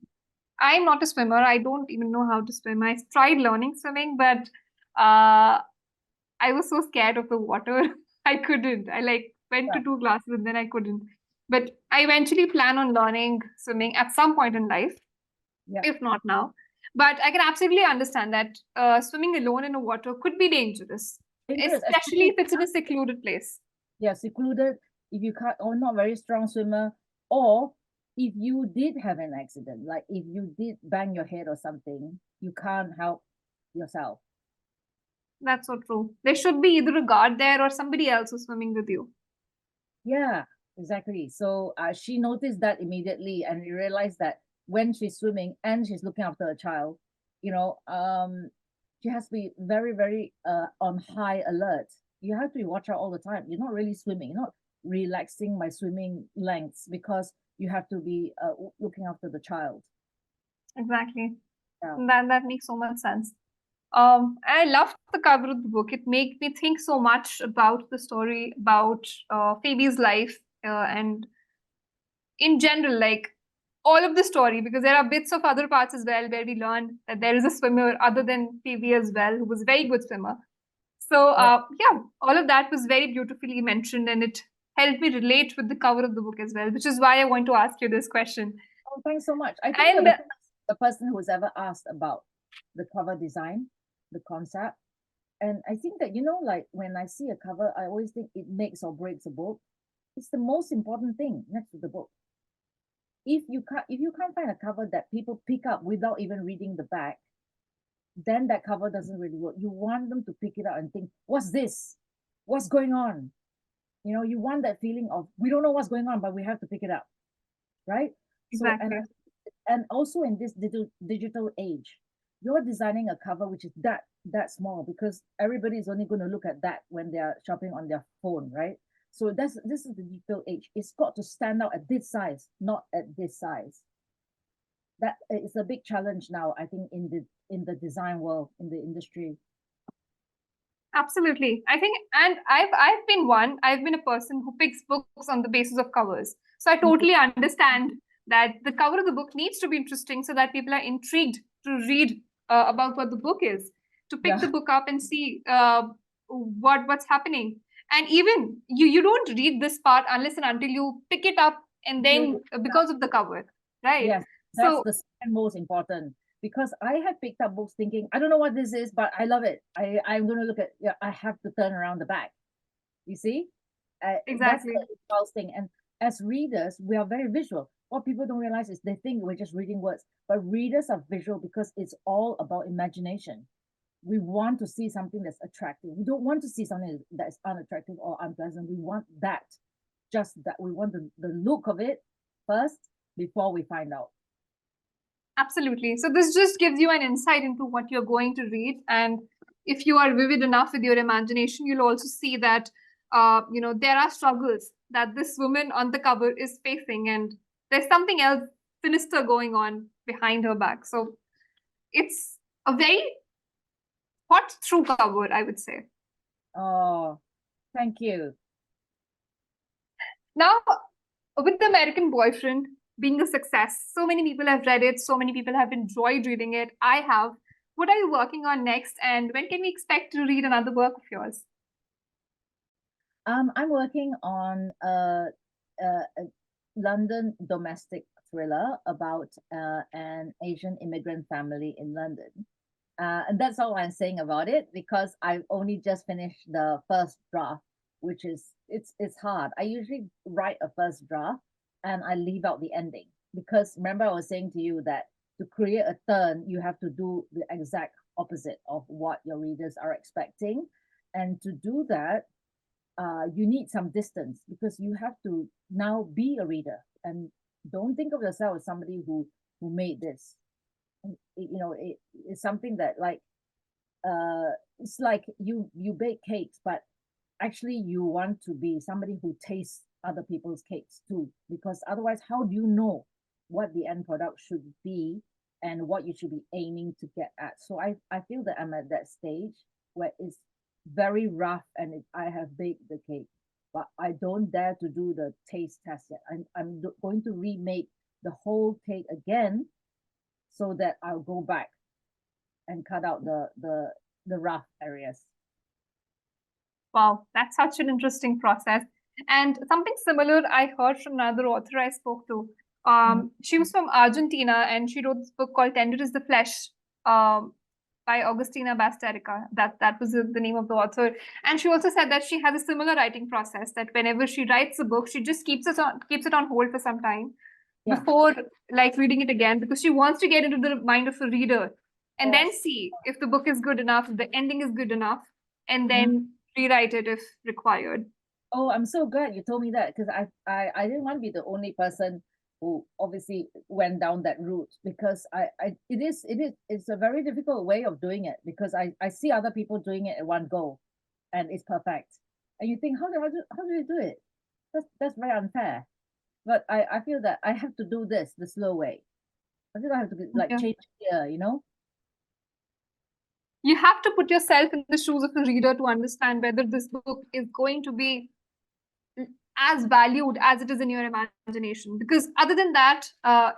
I'm not a swimmer. I don't even know how to swim. I tried learning swimming, but I was so scared of the water. I couldn't. I like went Yeah, to 2 classes and then I couldn't. But I eventually plan on learning swimming at some point in life, yeah. if not now. But I can absolutely understand that swimming alone in the water could be dangerous, Dangerous, especially especially if it's in a secluded place. yeah, secluded. If you can't, or not very strong swimmer, or if you did have an accident, like if you did bang your head or something, you can't help yourself. That's so true. There should be either a guard there or somebody else who's swimming with you. Yeah, exactly. So she noticed that immediately, and we realized that when she's swimming and she's looking after a child, you know, she has to be very, very on high alert. You have to be watch out all the time. You're not really swimming. You're not relaxing by swimming lengths because you have to be looking after the child. Exactly. Yeah. That makes so much sense. I loved the cover of the book. It made me think so much about the story, about Phoebe's life, and in general, like all of the story, because there are bits of other parts as well where we learned that there is a swimmer other than Phoebe as well, who was a very good swimmer. So, Yeah. yeah, all of that was very beautifully mentioned, and it helped me relate with the cover of the book as well, which is why I want to ask you this question. Oh, thanks so much. I think you're And the person who's ever asked about the cover design, the concept. And I think that, like when I see a cover, I always think it makes or breaks a book. It's the most important thing next to the book. If you can't find a cover that people pick up without even reading the back, then that cover doesn't really work. You want them to pick it up and think, what's this? What's going on? You want that feeling of we don't know what's going on, but we have to pick it up. Right? So and exactly. And also in this digital age, you're designing a cover which is that small because everybody is only going to look at that when they are shopping on their phone, right? So this is the digital age. It's got to stand out at this size, not at this size. That is a big challenge now, I think, in the design world, in the industry. Absolutely. I think, and I've been a person who picks books on the basis of covers. So I totally understand that the cover of the book needs to be interesting so that people are intrigued to read about what the book is, to pick Yeah. the book up and see what's happening. And even you don't read this part unless and until you pick it up and then because of the cover, right? Yes, that's So the second most important because I have picked up books thinking, I don't know what this is, but I love it. I'm going to look at, yeah, I have to turn around the back. You see? That's exactly. the impulse thing. And as readers, we are very visual. What people don't realize is they think we're just reading words, but readers are visual because it's all about imagination. We want to see something that's attractive. We don't want to see something that is unattractive or unpleasant. We want that, just that. We want the look of it first before we find out. Absolutely. So this just gives you an insight into what you're going to read. And if you are vivid enough with your imagination, you'll also see that, there are struggles that this woman on the cover is facing, and there's something else sinister going on behind her back. So it's a very thought through cover, I would say. Oh, thank you. Now, with The American Boyfriend being a success, so many people have read it, so many people have enjoyed reading it. I have. What are you working on next, and when can we expect to read another work of yours? I'm working on a London domestic thriller about an Asian immigrant family in London. And that's all I'm saying about it because I've only just finished the first draft, which is it's hard. I usually write a first draft and I leave out the ending because remember I was saying to you that to create a turn, you have to do the exact opposite of what your readers are expecting. And to do that, you need some distance because you have to now be a reader and don't think of yourself as somebody who made this. It's something that it's like you bake cakes, but actually you want to be somebody who tastes other people's cakes too, because otherwise how do you know what the end product should be and what you should be aiming to get at? So I feel that I'm at that stage where it's very rough and I have baked the cake, but I don't dare to do the taste test yet. I'm going to remake the whole cake again so that I'll go back and cut out the rough areas. Wow, that's such an interesting process. And something similar I heard from another author I spoke to. She was from Argentina and she wrote this book called Tender is the Flesh by Augustina Basterica. That was the name of the author. And she also said that she has a similar writing process, that whenever she writes a book, she just keeps it on hold for some time before like reading it again, because she wants to get into the mind of a reader and then see if the book is good enough, if the ending is good enough, and then rewrite it if required. Oh, I'm so glad you told me that because I didn't want to be the only person who obviously went down that route because it's a very difficult way of doing it because I see other people doing it at one go and it's perfect. And you think, how do you do it? That's very unfair. But I feel that I have to do this the slow way. I feel I have to like change gear, you know? You have to put yourself in the shoes of a reader to understand whether this book is going to be as valued as it is in your imagination. Because other than that,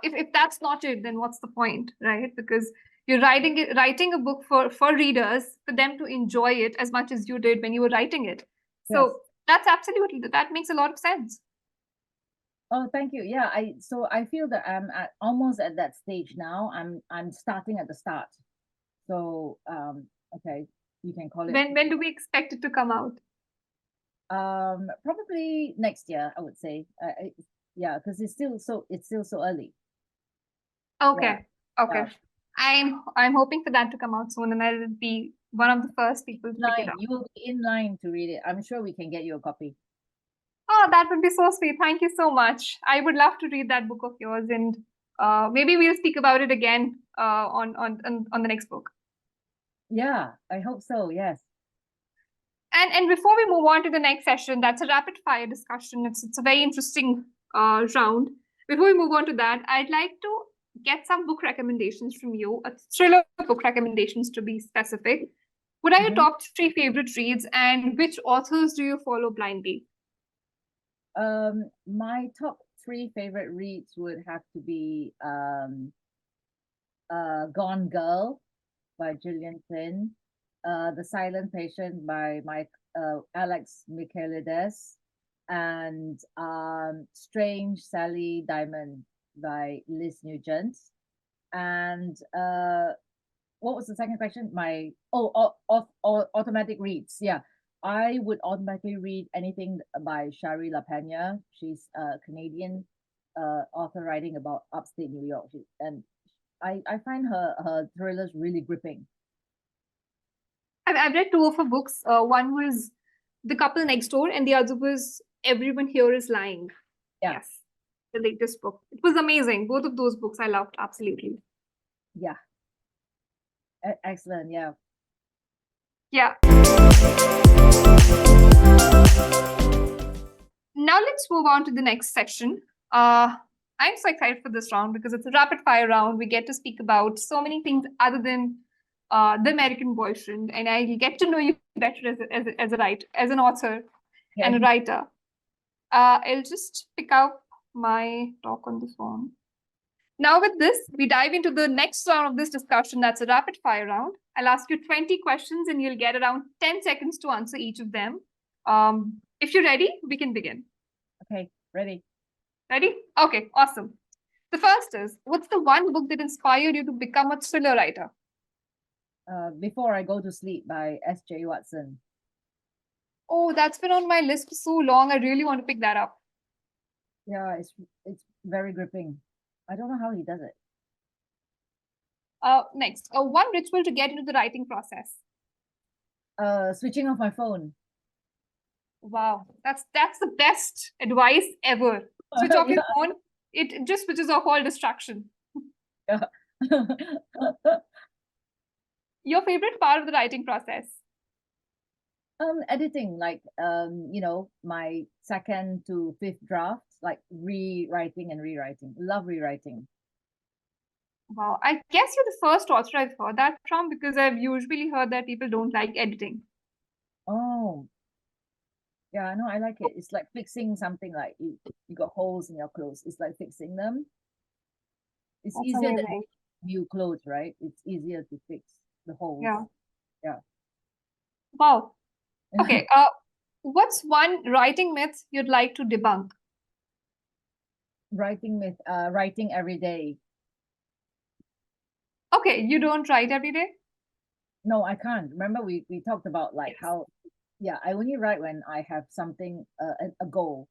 if that's not it, then what's the point, right? Because you're writing a book for readers, for them to enjoy it as much as you did when you were writing it. So that's absolutely, that makes a lot of sense. Oh, thank you. Yeah, I feel that I'm almost at that stage now. I'm starting at the start. So okay, you can call it. When do we expect it to come out? Probably next year, I would say. Yeah, because it's still so early. Okay. Okay. I'm hoping for that to come out soon, and I'll be one of the first people to pick it up. You will be in line to read it. I'm sure we can get you a copy. Oh, that would be so sweet. Thank you so much. I would love to read that book of yours, and Maybe we'll speak about it again on the next book. Yeah, I hope so. Yes. And before we move on to the next session, that's a rapid fire discussion. It's a very interesting round. Before we move on to that, I'd like to get some book recommendations from you, a thriller book recommendations to be specific. What are your Mhm. top 3 favorite reads, and which authors do you follow blindly? My top 3 favorite reads would have to be Gone Girl by Gillian Flynn, The Silent Patient by Alex Michaelides, and Strange Sally Diamond by Liz Nugent. And what was the second question? Automatic reads. Yeah, I would automatically read anything by Shari LaPena. She's a Canadian author writing about upstate New York, and I find her thrillers really gripping. I've read 2 of her books. One was The Couple Next Door, and the other was Everyone Here Is Lying. Yeah. Yes, the latest book. It was amazing. Both of those books I loved, absolutely. Yeah. Excellent. Yeah. Yeah. Now let's move on to the next section. I'm so excited for this round because it's a rapid fire round. We get to speak about so many things other than the American boyfriend, and I get to know you better as an author and a writer. I'll just pick up my talk on the phone. Now with this, we dive into the next round of this discussion. That's a rapid fire round. I'll ask you 20 questions and you'll get around 10 seconds to answer each of them. If you're ready, we can begin. Okay, ready. Ready? Okay, awesome. The first is, what's the one book that inspired you to become a thriller writer? Before I Go to Sleep by S.J. Watson. Oh, that's been on my list for so long. I really want to pick that up. Yeah, it's very gripping. I don't know how he does it. Next, one ritual to get into the writing process. Switching off my phone. Wow, that's the best advice ever. Switch off your phone. It just switches off all distraction. Yeah. Your favorite part of the writing process? Editing, like my second to fifth drafts, like rewriting and rewriting. Love rewriting. Wow, I guess you're the first author I've heard that from, because I've usually heard that people don't like editing. Oh, yeah, no, I like it. It's like fixing something, like you got holes in your clothes. It's like fixing them. It's That's easier than amazing. new clothes, right? It's easier to fix the holes. Yeah. Yeah. Wow. Okay. What's one writing myth you'd like to debunk? Writing myth, writing every day. Okay, you don't write every day? No, I can't. Remember we talked about like Yes. how, yeah, I only write when I have something, a goal.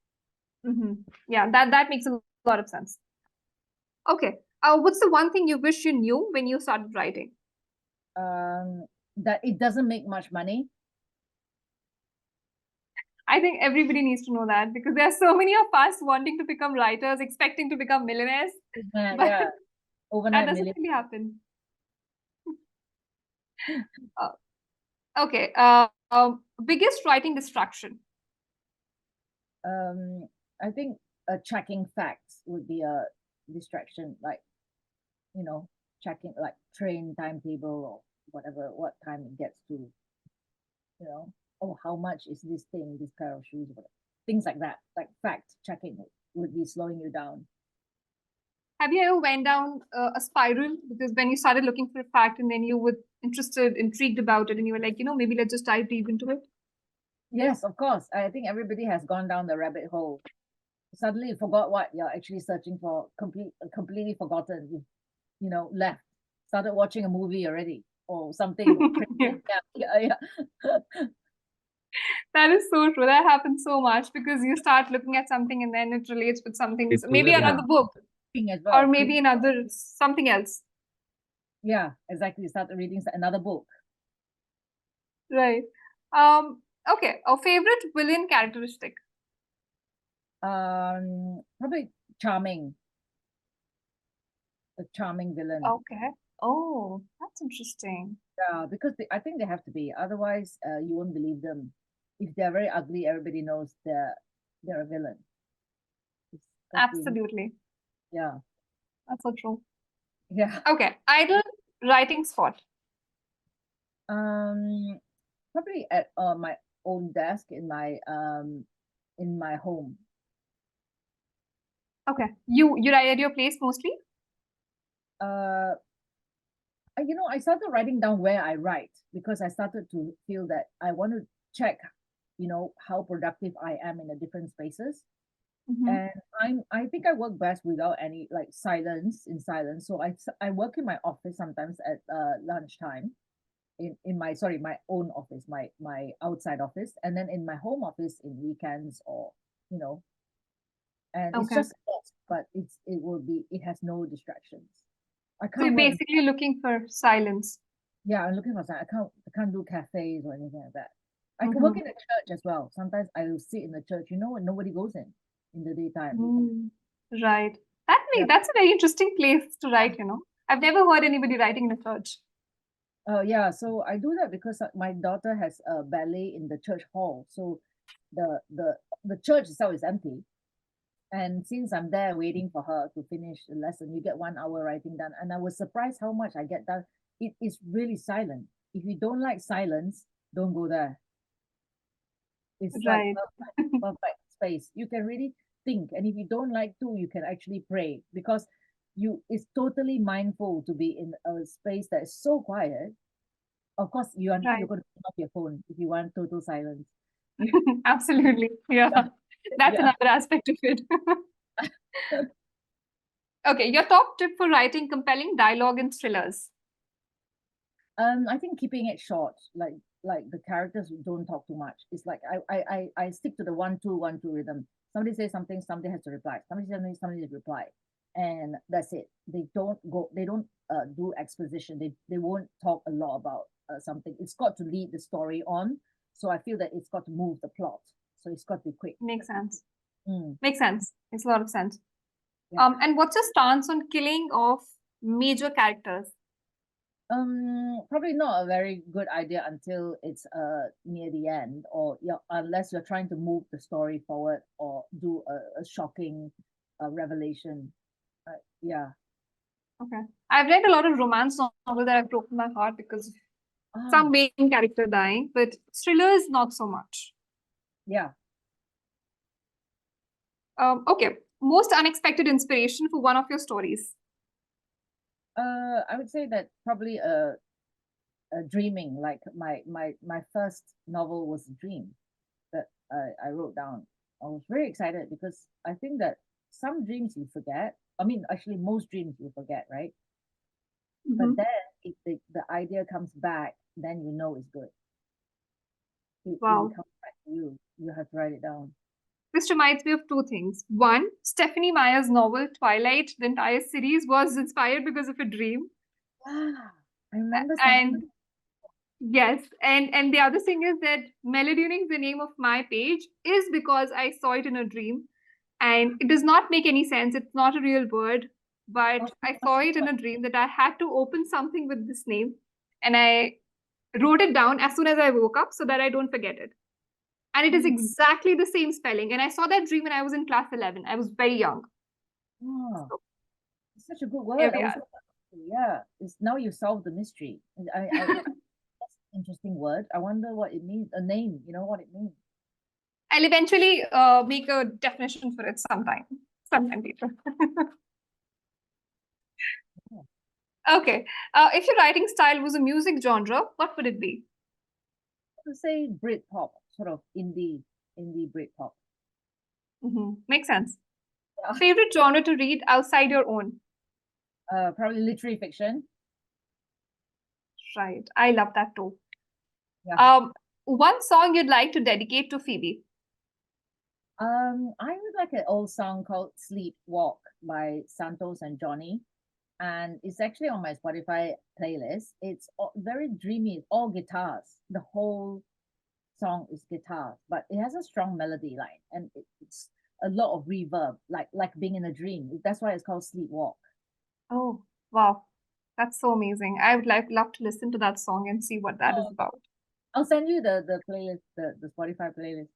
Yeah, that makes a lot of sense. Okay. What's the one thing you wish you knew when you started writing? That it doesn't make much money. I think everybody needs to know that, because there are so many of us wanting to become writers, expecting to become millionaires, but Yeah, that overnight doesn't million. really happen. Okay. Biggest writing distraction? I think checking facts would be a distraction, like checking like train timetable or whatever, what time it gets to, oh, how much is this thing, this pair of shoes, whatever. Things like that, like fact checking would be slowing you down. Have you ever went down a spiral? Because when you started looking for a fact and then you were intrigued about it, and you were like, maybe let's just dive deep into it? Yes, of course. I think everybody has gone down the rabbit hole. Suddenly you forgot what you're actually searching for, completely forgotten. Left. Started watching a movie already or something. Yeah. That is so true. That happens so much, because you start looking at something and then it relates with something, maybe another book, as well. or maybe another something else. Yeah, exactly. You start reading another book. Right. Okay. A favorite villain characteristic? Probably charming. the charming villain. Okay. Oh, that's interesting. Yeah, because I think they have to be. Otherwise, you won't believe them. If they're very ugly, everybody knows they're a villain. It's got to be, Absolutely. yeah, That's so true. yeah. Okay. Ideal writing spot. Um, Probably at my own desk in my home. Okay. You write at your place mostly? Uh, I started writing down where I write because I started to feel that I want to check, how productive I am in the different spaces. Mm-hmm. And I think I work best without any like silence. So I work in my office sometimes at lunchtime in my sorry my own office, my outside office, and then in my home office in weekends or you know and it's Okay. just a desk, but it has no distractions. I So can't you're work. basically looking for silence. Yeah, I'm looking for something. I can't do cafes or anything like that. I can work Mm-hmm. in a church as well. Sometimes I will sit in the church, when nobody goes in the daytime. Mm. Right. Yeah. That's a very interesting place to write, you know. I've never heard anybody writing in a church. Yeah, so I do that because my daughter has a ballet in the church hall. So the church itself is empty. And since I'm there waiting for her to finish the lesson, you get 1 hour writing done. And I was surprised how much I get done. It is really silent. If you don't like silence, don't go there. It's like Right. perfect space. You can really think. And if you don't like to, you can actually pray because it's totally mindful to be in a space that is so quiet. Of course, you're Right. going to turn off your phone if you want total silence. Absolutely. Yeah. Yeah, That's yeah. another aspect of it. Okay, your top tip for writing compelling dialogue in thrillers. I think keeping it short, like the characters don't talk too much. It's like I stick to the 1-2-1-2 rhythm. Somebody says something, somebody has to reply. Somebody says something, somebody has to reply, and that's it. They don't do exposition. They won't talk a lot about something. It's got to lead the story on. So I feel that it's got to move the plot. So it's got to be quick. Makes sense. Mm, Makes sense. Makes a lot of sense. yeah. And what's your stance on killing of major characters? Probably not a very good idea until it's near the end, or unless you're trying to move the story forward or do a shocking revelation. Yeah. Okay. I've read a lot of romance novels that have broken my heart because of some Ah, main character dying, but thrillers not so much. yeah. Okay. Most unexpected inspiration for one of your stories. I would say that probably a dreaming. Like my first novel was a dream that I wrote down. I was very excited because I think that some dreams you forget. I mean, actually, most dreams you forget, right? But Mhm. then if the idea comes back, then you know it's good. It will Wow. come back to you. You have to write it down. This reminds me of two things. One, Stephanie Meyer's novel Twilight, the entire series was inspired because of a dream. Ah, I remember something. And yes, and the other thing is that Melodying, the name of my page, is because I saw it in a dream. And it does not make any sense. It's not a real word, but Oh, I saw it in a dream that I had to open something with this name. And I wrote it down as soon as I woke up so that I don't forget it. And it is oh, exactly the same spelling. And I saw that dream when I was in class 11. I was very young. oh, So it's such a good here word. I we was are. yeah. It's now you solved the mystery. That's an interesting word. I wonder what it means. A name. You know what it means. I'll eventually make a definition for it sometime later. Yeah. Okay. If your writing style was a music genre, what would it be? To say Britpop, sort of indie Britpop. Makes sense. Yeah. Favorite genre to read outside your own? Probably literary fiction. Right. I love that too. Yeah. Um, one song you'd like to dedicate to Phoebe. I would like an old song called "Sleep Walk" by Santos and Johnny, and it's actually on my Spotify playlist. It's very dreamy, it's all guitars. The whole song is guitars, but it has a strong melody line, and it's a lot of reverb, like being in a dream. That's why it's called "Sleepwalk." Oh, wow. That's so amazing. I would love to listen to that song and see what that is Oh, about. I'll send you the playlist, the Spotify playlist.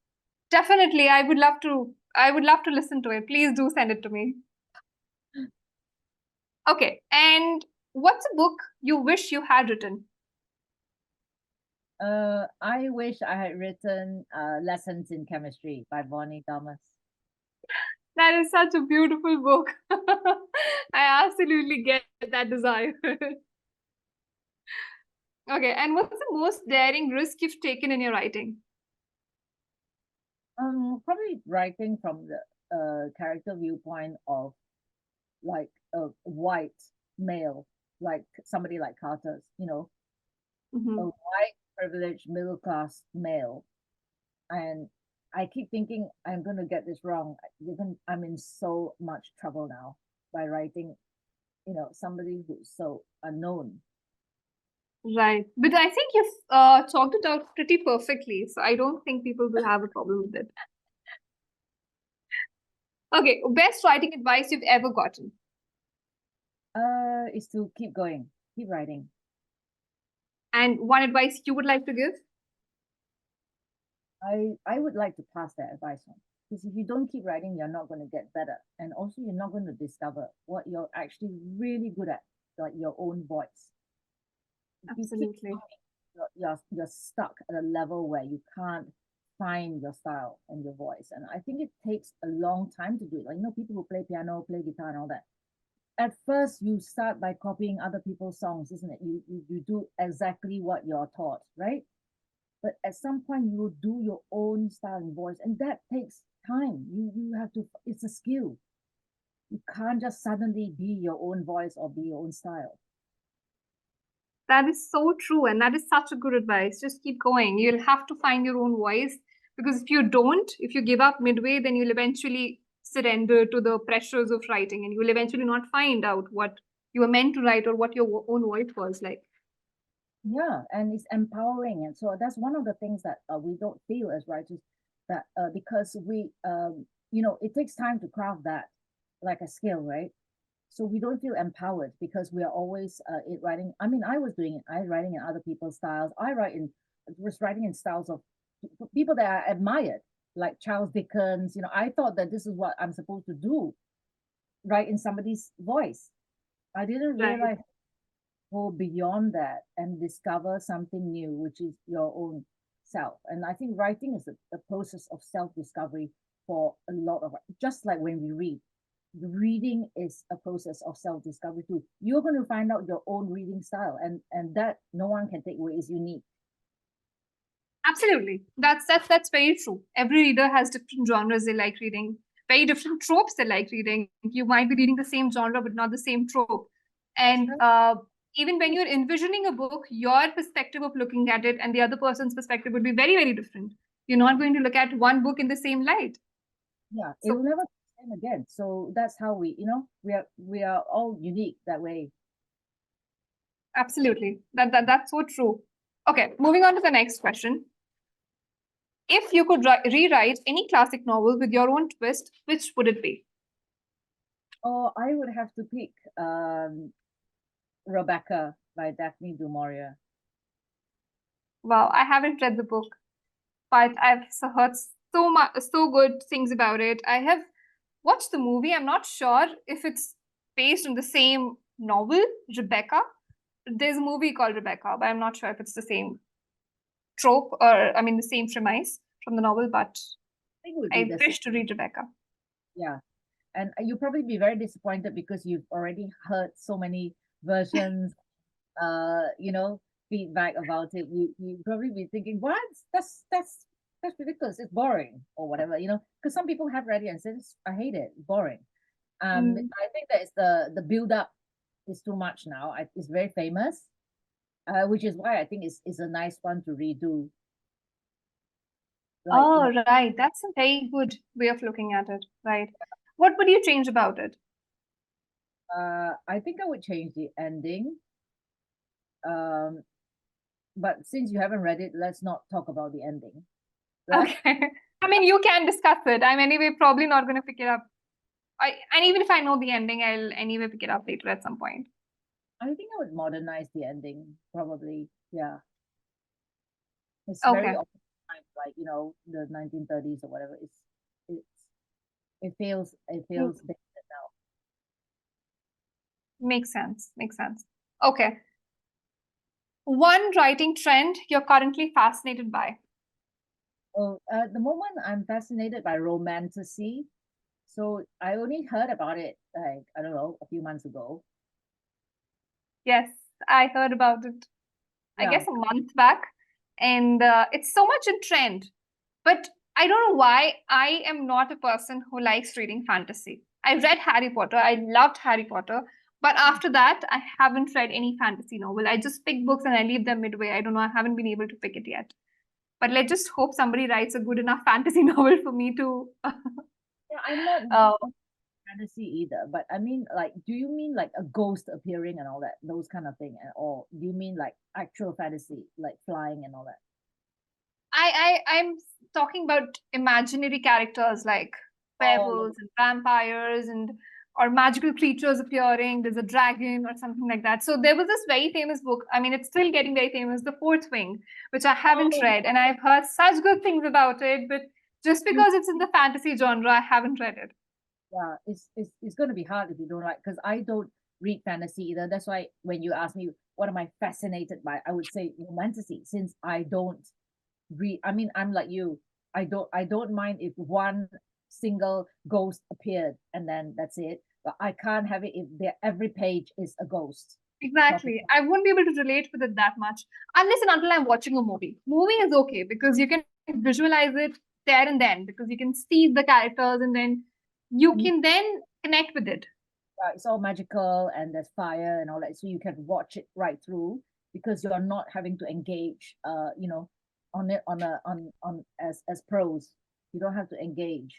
Definitely, I would love to. I would love to listen to it. Please do send it to me. Okay. And what's a book you wish you had written? I wish I had written Lessons in Chemistry by Bonnie Thomas. That is such a beautiful book. I absolutely get that desire. Okay. And what's the most daring risk you've taken in your writing? Probably writing from the character viewpoint of like a white male, like somebody like Carter's, a Mhm. white privileged middle class male. And I keep thinking I'm gonna get this wrong. Even I'm in so much trouble now by writing, somebody who's so unknown. Right. But I think you've talked it out pretty perfectly. So I don't think people will have a problem with it. Okay. Best writing advice you've ever gotten. Is to keep going, keep writing. And one advice you would like to give? I would like to pass that advice on. Because if you don't keep writing, you're not going to get better. And also, you're not going to discover what you're actually really good at, like your own voice. If you keep Absolutely. you're stuck at a level where you can't find your style and your voice. And I think it takes a long time to do it. Like, people who play piano, play guitar, and all that. At first, you start by copying other people's songs, isn't it? You do exactly what you're taught, right? But at some point, you will do your own style and voice, and that takes time. You have to. It's a skill. You can't just suddenly be your own voice or be your own style. That is so true. And that is such a good advice. Just keep going. You'll have to find your own voice because if you don't, if you give up midway, then you'll eventually surrender to the pressures of writing and you'll eventually not find out what you were meant to write or what your own voice was like. Yeah, and it's empowering, and so that's one of the things that we don't feel as writers, that because it takes time to craft that like a skill, right? So we don't feel empowered because we are always writing. I mean, I was doing it. I was writing in other people's styles. Was writing in styles of people that I admired, like Charles Dickens. I thought that this is what I'm supposed to do, write in somebody's voice. I didn't Right. realize go beyond that and discover something new, which is your own self. And I think writing is the process of self discovery for a lot of, just like when we read. Reading is a process of self discovery too. You're going to find out your own reading style, and that no one can take away. Is unique. Absolutely. That's very true. Every reader has different genres they like reading, very different tropes they like reading. You might be reading the same genre, but not the same trope. That's And right. even when you're envisioning a book, your perspective of looking at it and the other person's perspective would be very, very different. You're not going to look at one book in the same light. Yeah, it So will never be the same again. So that's how we are all unique that way. absolutely. That's so true. Okay, moving on to the next question. If you could rewrite any classic novel with your own twist, which would it be? Oh, I would have to pick Rebecca by Daphne du Maurier. Well, I haven't read the book, but I've heard so much, so good things about it. I have watched the movie. I'm not sure if it's based on the same novel, Rebecca. There's a movie called Rebecca, but I'm not sure if it's the same trope or, I mean, the same premise from the novel, but I think it would be I the same. wish to read Rebecca. Yeah. And you'll probably be very disappointed because you've already heard so many versions, feedback about it. You probably be thinking, what? That's ridiculous. It's boring or whatever, because some people have read it and said, I hate it, boring. Mm. I think that is the build up is too much now. It's very famous, which is why I think it's a nice one to redo. Like, Oh, right. That's a very good way of looking at it. Right. What would you change about it? I think I would change the ending. Um, but since you haven't read it, let's not talk about the ending. Right? Okay. I mean, you can discuss it. I'm anyway probably not going to pick it up. And even if I know the ending, I'll anyway pick it up later at some point. I think I would modernize the ending, probably. Yeah. It's very Okay, often like, the 1930s or whatever. It's it feels dated now. makes sense. Makes sense. Okay, one writing trend you're currently fascinated by. Oh, at the moment I'm fascinated by romantasy. So I only heard about it like, I don't know, a few months ago. Yes, I heard about it, I Yeah. guess, a month back, and it's so much in trend. But I don't know why I am not a person who likes reading fantasy. I read Harry Potter. I loved Harry Potter. But after that, I haven't read any fantasy novel. I just pick books and I leave them midway. I don't know. I haven't been able to pick it yet. But let's just hope somebody writes a good enough fantasy novel for me to. Yeah, I'm not uh, fantasy either, but I mean, like, do you mean like a ghost appearing and all that, those kind of thing, or do you mean like actual fantasy, like flying and all that? I'm talking about imaginary characters like Oh, werewolves and vampires and or magical creatures appearing. There's a dragon or something like that. So there was this very famous book. I mean, it's still getting very famous, The Fourth Wing, which I haven't oh, read, and I've heard such good things about it. But just you, because it's in the fantasy genre, I haven't read it. yeah, it's going to be hard if you don't like, because I don't read fantasy either. That's why when you ask me what am I fascinated by, I would say romantasy, since I don't read. I mean, I'm like you. I don't mind if one single ghost appeared and then that's it. But I can't have it if every page is a ghost. Talking. Exactly. I wouldn't be able to relate with it that much unless and until I'm watching a movie. Movie is okay because you can visualize it there and then because you can see the characters and then you And can then connect with it. it's all magical and there's fire and all that, so you can watch it right through because you're not having to engage, on it on as pros. You don't have to engage.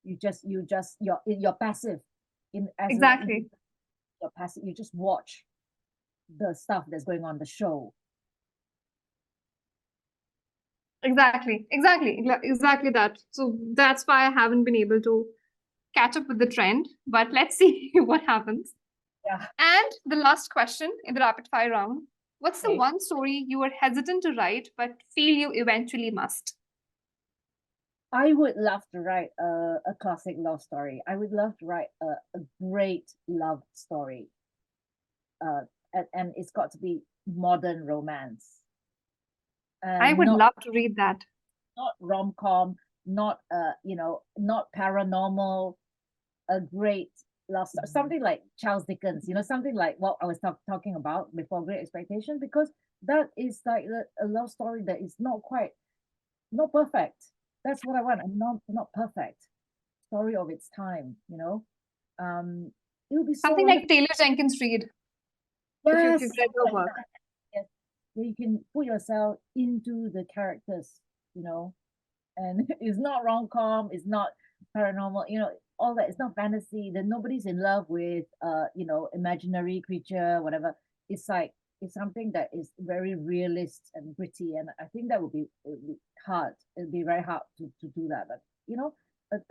You're passive in as a Exactly. you're passive. You just watch the stuff that's going on the show. Exactly that. So that's why I haven't been able to catch up with the trend, but let's see what happens. Yeah. And the last question in the rapid fire round. What's the Okay. one story you were hesitant to write but feel you eventually must? I would love to write a classic love story. I would love to write a great love story. And it's got to be modern romance I and would not love to read that. rom-com, not paranormal, a great love story, something like Charles Dickens, something like what I was talking about before, Great Expectations, because that is like a love story that is not perfect. That's what I want. And not perfect story of its time. It would be so Something wonderful. like Taylor Jenkins Reid, if you've Yes, read her like work. that. Yes, where you can put yourself into the characters, you know, and it's not rom-com, it's not paranormal, all that. It's not fantasy. That nobody's in love with imaginary creature, whatever. It's like it's something that is very realist and gritty, and I think that it would be hard. It'd be very hard to do that, but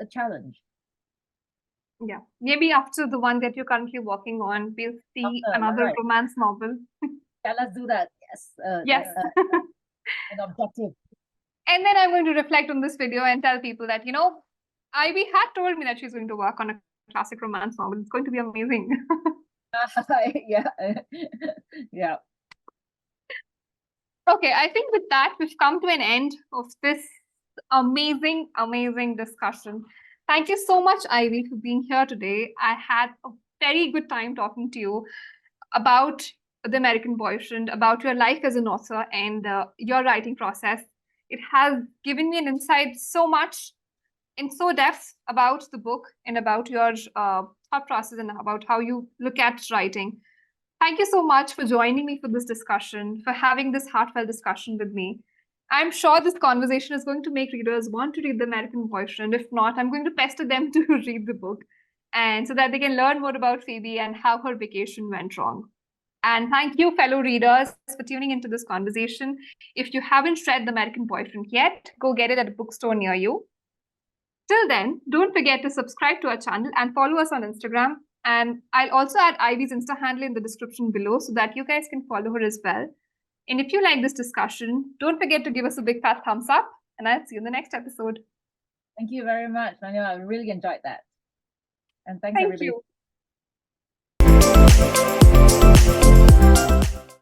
a challenge. Yeah. Maybe after the one that you're currently working on, we'll see After, another right? romance novel. Yeah, let's do that. Yes, Yes. an objective. And then I'm going to reflect on this video and tell people that, Ivy had told me that she's going to work on a classic romance novel. It's going to be amazing. Yeah, yeah. Okay, I think with that, we've come to an end of this amazing, amazing discussion. Thank you so much, Ivy, for being here today. I had a very good time talking to you about The American Boyfriend, about your life as an author and your writing process. It has given me an insight so much in so depth about the book and about your thought process and about how you look at writing. Thank you so much for joining me for this discussion, for having this heartfelt discussion with me. I'm sure this conversation is going to make readers want to read The American Boyfriend. If not, I'm going to pester them to read the book and so that they can learn more about Phoebe and how her vacation went wrong. And thank you, fellow readers, for tuning into this conversation. If you haven't read The American Boyfriend yet, go get it at a bookstore near you. Till then, don't forget to subscribe to our channel and follow us on Instagram. And I'll also add Ivy's Insta handle in the description below so that you guys can follow her as well. And if you like this discussion, don't forget to give us a big fat thumbs up, and I'll see you in the next episode. Thank you very much, Manuel. I really enjoyed that. And thanks, Thank everybody. you.